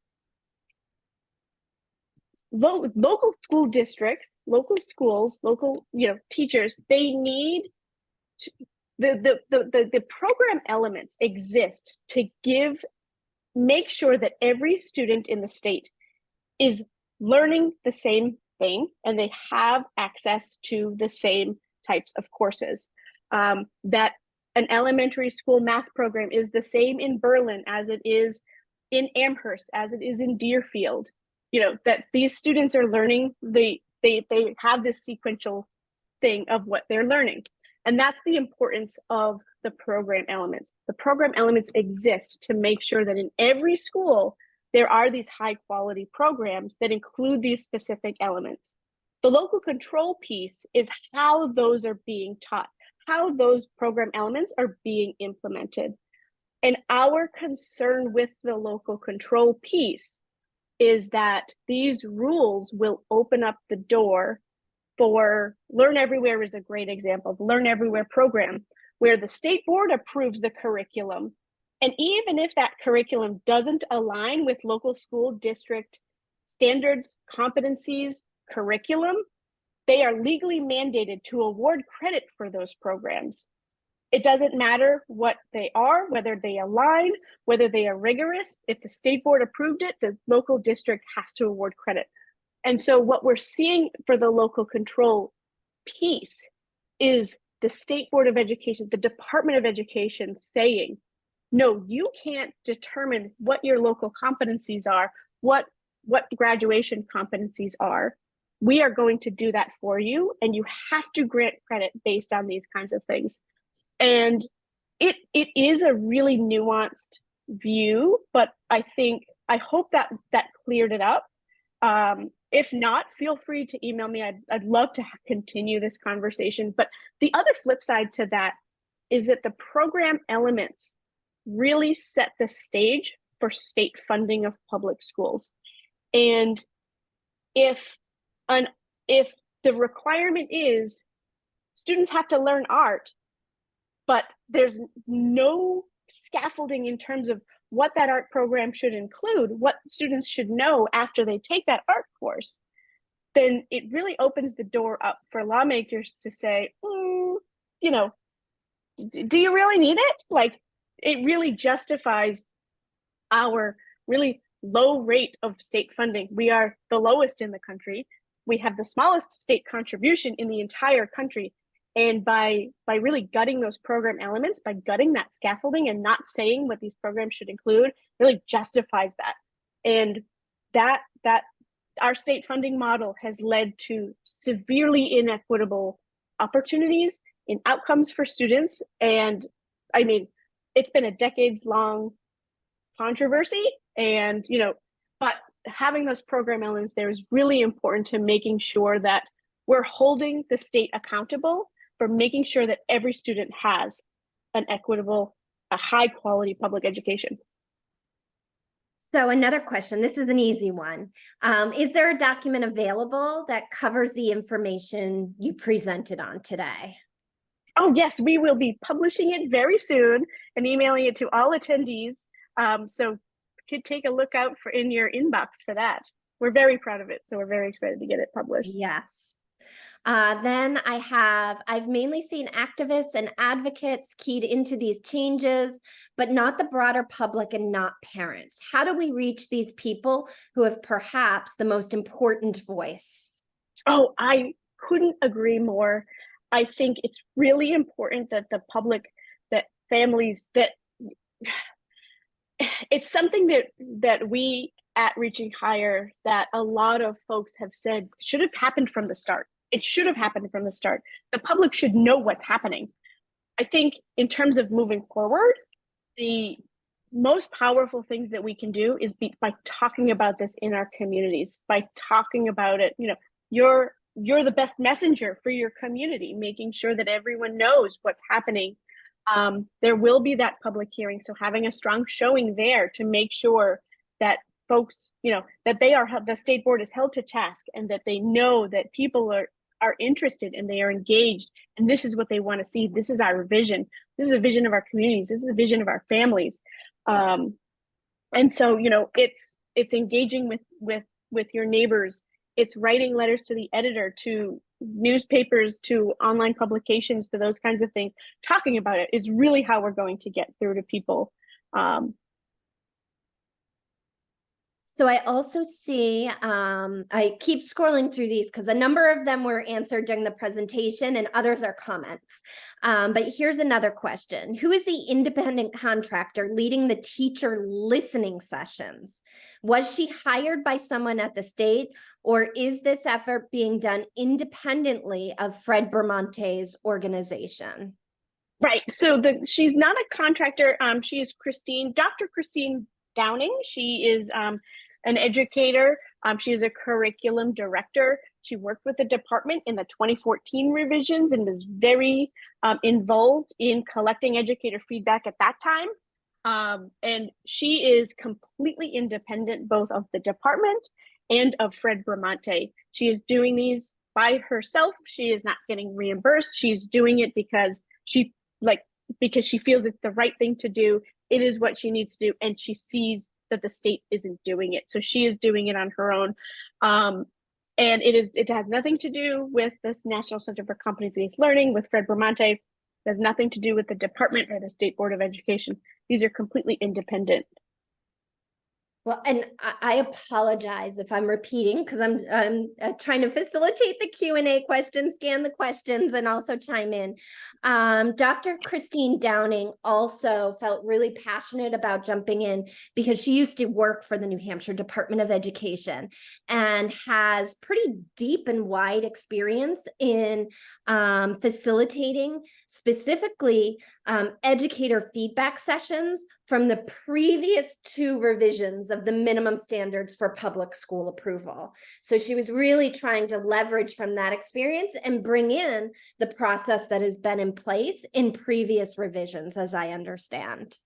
local school districts, local schools, local teachers, they need to, the program elements exist to make sure that every student in the state is learning the same thing and they have access to the same types of courses. That an elementary school math program is the same in Berlin as it is in Amherst, as it is in Deerfield. That these students are learning, they have this sequential thing of what they're learning. And that's the importance of the program elements. The program elements exist to make sure that in every school, there are these high quality programs that include these specific elements. The local control piece is how those are being taught, how those program elements are being implemented. And our concern with the local control piece is that these rules will open up the door for Learn Everywhere is a great example. The Learn Everywhere program, where the state board approves the curriculum. And even if that curriculum doesn't align with local school district standards, competencies, curriculum, they are legally mandated to award credit for those programs. It doesn't matter what they are, whether they align, whether they are rigorous. If the state board approved it, the local district has to award credit. And so what we're seeing for the local control piece is the State Board of Education, the Department of Education saying, no, you can't determine what your local competencies are, what graduation competencies are. We are going to do that for you, and you have to grant credit based on these kinds of things. And it is a really nuanced view, but I hope that cleared it up. If not, feel free to email me. I'd love to continue this conversation. But the other flip side to that is that the program elements really set the stage for state funding of public schools. And if the requirement is students have to learn art, but there's no scaffolding in terms of what that art program should include, what students should know after they take that art course, then it really opens the door up for lawmakers to say, you know, do you really need it? Like, it really justifies our really low rate of state funding. We are the lowest in the country. We have the smallest state contribution in the entire country. And by really gutting those program elements, by gutting that scaffolding and not saying what these programs should include, really justifies that. And that our state funding model has led to severely inequitable opportunities in outcomes for students. And I mean, it's been a decades-long controversy, and but having those program elements there is really important to making sure that we're holding the state accountable for making sure that every student has an equitable, a high quality public education. So another question, this is an easy one. Is there a document available that covers the information you presented on today? Oh yes, we will be publishing it very soon and emailing it to all attendees. So you could take a look out in your inbox for that. We're very proud of it, so we're very excited to get it published. Yes. Then I've mainly seen activists and advocates keyed into these changes, but not the broader public and not parents. How do we reach these people who have perhaps the most important voice? Oh, I couldn't agree more. I think it's really important that the public, that families, that it's something that we at Reaching Higher, that a lot of folks have said should have happened from the start. It should have happened from the start. The public should know what's happening. I think in terms of moving forward, the most powerful things that we can do is by talking about this in our communities, by talking about it. You're the best messenger for your community, making sure that everyone knows what's happening. There will be that public hearing, so having a strong showing there to make sure that folks, that the state board is held to task, and that they know that people are interested and they are engaged, and this is what they want to see. This is our vision. This is a vision of our communities. This is a vision of our families. And so, it's engaging with your neighbors. It's writing letters to the editor, to newspapers, to online publications, to those kinds of things. Talking about it is really how we're going to get through to people. So I also see, I keep scrolling through these because a number of them were answered during the presentation and others are comments. But here's another question. Who is the independent contractor leading the teacher listening sessions? Was she hired by someone at the state, or is this effort being done independently of Fred Bermonte's organization? Right. So she's not a contractor. She is Dr. Christine Downing. She is an educator. She is a curriculum director. She worked with the department in the 2014 revisions and was very involved in collecting educator feedback at that time. And she is completely independent both of the department and of Fred Bermonte. She is doing these by herself. She is not getting reimbursed. She's doing it because she feels it's the right thing to do. It is what she needs to do, and she sees that the state isn't doing it, so she is doing it on her own. And it has nothing to do with this National Center for Competency-Based Learning with Fred Bermonte. It has nothing to do with the department or the State Board of Education. These are completely independent. Well, and I apologize if I'm repeating because I'm trying to facilitate the Q&A questions, scan the questions, and also chime in. Dr. Christine Downing also felt really passionate about jumping in because she used to work for the New Hampshire Department of Education and has pretty deep and wide experience in facilitating specifically educator feedback sessions from the previous 2 revisions of the minimum standards for public school approval. So she was really trying to leverage from that experience and bring in the process that has been in place in previous revisions, as I understand.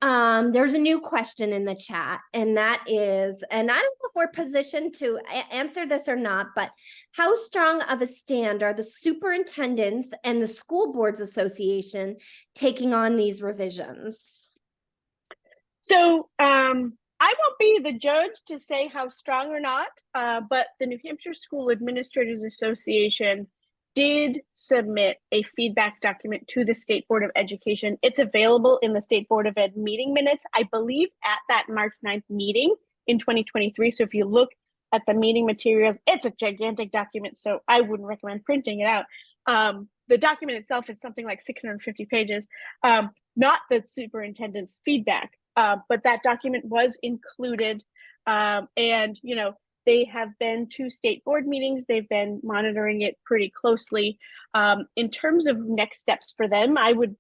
There's a new question in the chat, and that is, and I don't know if we're positioned to answer this or not, but how strong of a stand are the superintendents and the school boards association taking on these revisions? So I won't be the judge to say how strong or not, but the New Hampshire School Administrators Association did submit a feedback document to the State Board of Education. It's available in the State Board of Ed meeting minutes, I believe, at that March 9th meeting in 2023. So if you look at the meeting materials, it's a gigantic document, so I wouldn't recommend printing it out. The document itself is something like 650 pages, not the superintendent's feedback. But that document was included, and they have been to state board meetings. They've been monitoring it pretty closely. In terms of next steps for them, I would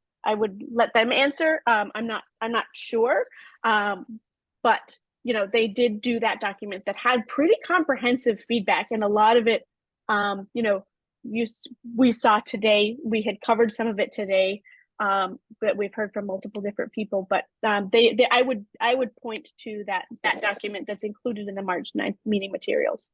let them answer. I'm not sure, but they did do that document that had pretty comprehensive feedback, and a lot of it, we saw today. We had covered some of it today. That we've heard from multiple different people, but I would point to that document that's included in the March 9th meeting materials.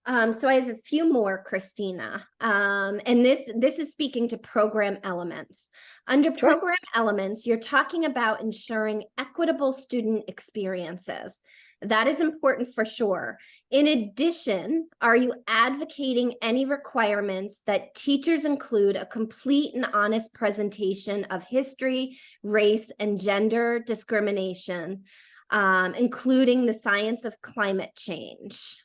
So I have a few more, Christina. And this is speaking to program elements. Under Sure. program elements, you're talking about ensuring equitable student experiences. That is important for sure. In addition, are you advocating any requirements that teachers include a complete and honest presentation of history, race, and gender discrimination, including the science of climate change?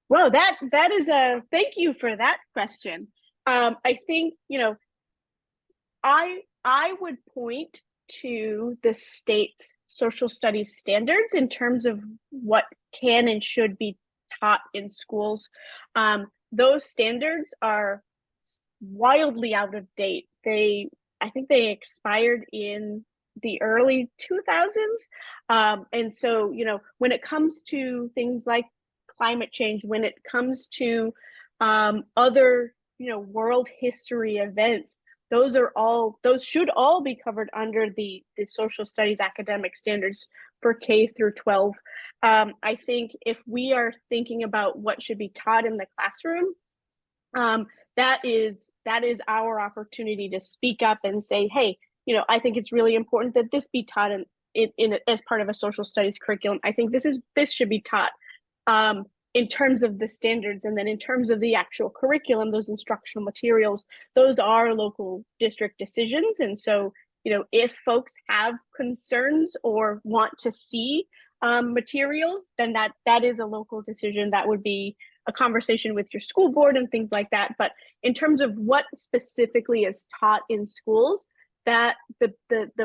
Well, that is thank you for that question. I think I would point to the state's social studies standards in terms of what can and should be taught in schools. Those standards are wildly out of date. I think they expired in the early 2000s. And so, when it comes to things like climate change, when it comes to other, world history events, those should all be covered under the social studies academic standards for K through 12. I think if we are thinking about what should be taught in the classroom, that is our opportunity to speak up and say, hey, I think it's really important that this be taught in as part of a social studies curriculum. I think this should be taught in terms of the standards, and then in terms of the actual curriculum, those instructional materials, those are local district decisions. And so, if folks have concerns or want to see materials, then that is a local decision. That would be a conversation with your school board and things like that. But in terms of what specifically is taught in schools, that the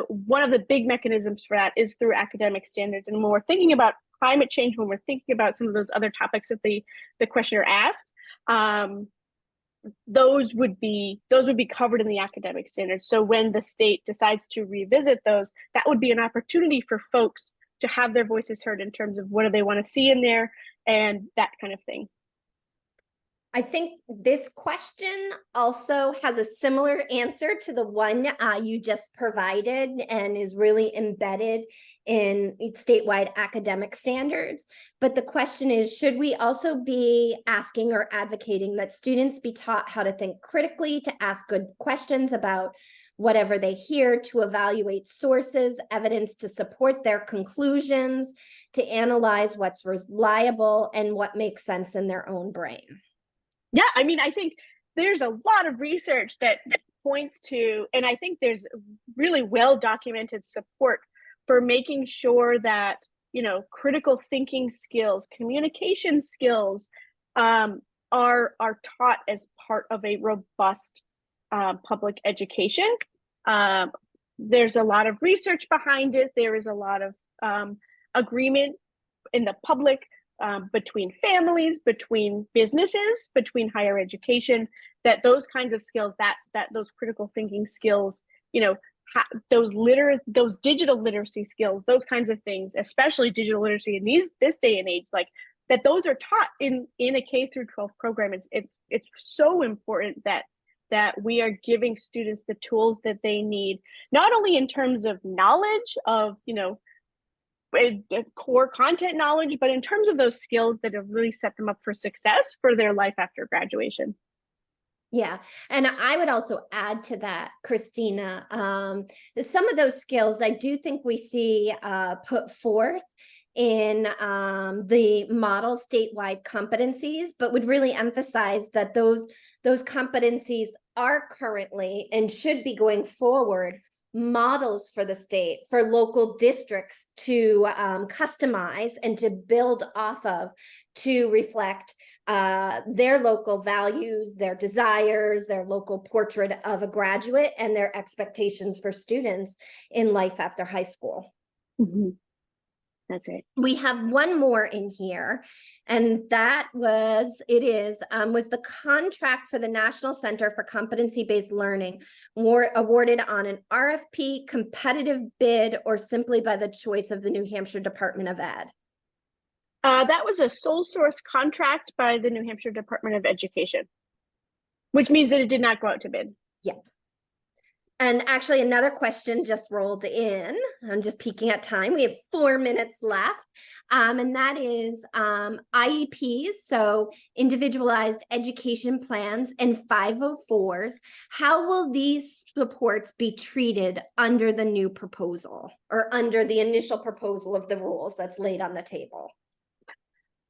one of the big mechanisms for that is through academic standards. And when we're thinking about climate change, when we're thinking about some of those other topics that the questioner asked, those would be covered in the academic standards. So when the state decides to revisit those, that would be an opportunity for folks to have their voices heard in terms of what do they want to see in there and that kind of thing. I think this question also has a similar answer to the one you just provided and is really embedded in statewide academic standards. But the question is, should we also be asking or advocating that students be taught how to think critically, to ask good questions about whatever they hear, to evaluate sources, evidence to support their conclusions, to analyze what's reliable and what makes sense in their own brain? Yeah, I mean, I think there's a lot of research that points to, and I think there's really well documented support for making sure that, you know, critical thinking skills, communication skills are taught as part of a robust public education. There's a lot of research behind it. There is a lot of agreement in the public, between families, between businesses, between higher education, that those kinds of skills, that those critical thinking skills, you know, those digital literacy skills, those kinds of things, especially digital literacy in this day and age, like that those are taught in a K through 12 program. It's so important that we are giving students the tools that they need, not only in terms of knowledge of, you know, core content knowledge, but in terms of those skills that have really set them up for success for their life after graduation. Yeah. And I would also add to that, Christina, some of those skills I do think we see put forth in the model statewide competencies, but would really emphasize that those competencies are currently and should be going forward models for the state, for local districts to customize and to build off of, to reflect their local values, their desires, their local portrait of a graduate, and their expectations for students in life after high school. Mm-hmm. That's right. We have one more in here, and that was the contract for the National Center for Competency-Based Learning awarded on an RFP, competitive bid, or simply by the choice of the New Hampshire Department of Ed? That was a sole source contract by the New Hampshire Department of Education, which means that it did not go out to bid. Yeah. And actually, another question just rolled in. I'm just peeking at time. We have 4 minutes left. And that is IEPs, so individualized education plans, and 504s. How will these supports be treated under the new proposal, or under the initial proposal of the rules that's laid on the table?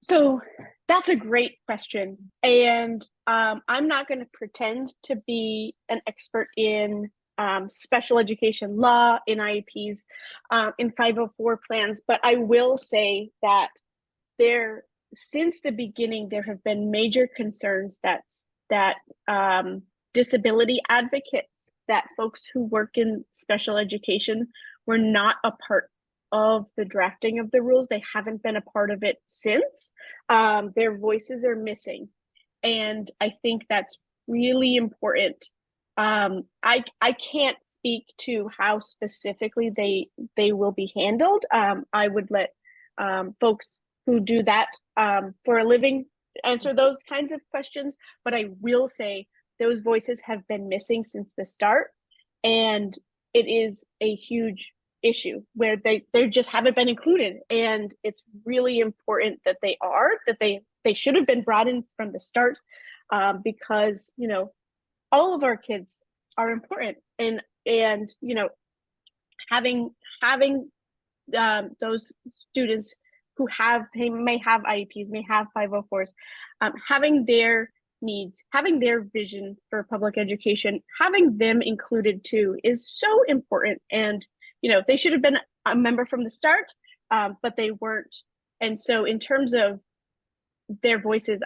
So that's a great question. And I'm not going to pretend to be an expert in special education law, in IEPs, in 504 plans, but I will say that since the beginning, there have been major concerns that disability advocates, that folks who work in special education were not a part of the drafting of the rules. They haven't been a part of it since. Their voices are missing. And I think that's really important. I can't speak to how specifically they will be handled. I would let folks who do that for a living answer those kinds of questions, but I will say those voices have been missing since the start, and it is a huge issue where they just haven't been included, and it's really important that they should have been brought in from the start, because, you know, all of our kids are important, and you know, having those students who may have IEPs, may have 504s, having their needs, having their vision for public education, having them included too is so important. And, you know, they should have been a member from the start, but they weren't. And so in terms of their voices,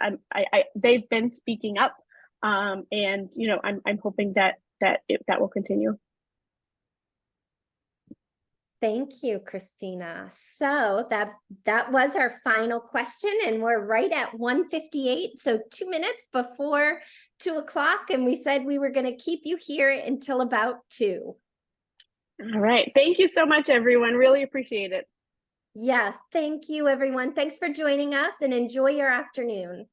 they've been speaking up, and, you know, I'm hoping that will continue. Thank you, Christina. So that was our final question, and we're right at 1:58, so 2 minutes before 2 o'clock, and we said we were going to keep you here until about 2. All right. Thank you so much, everyone. Really appreciate it. Yes, thank you, everyone. Thanks for joining us, and enjoy your afternoon.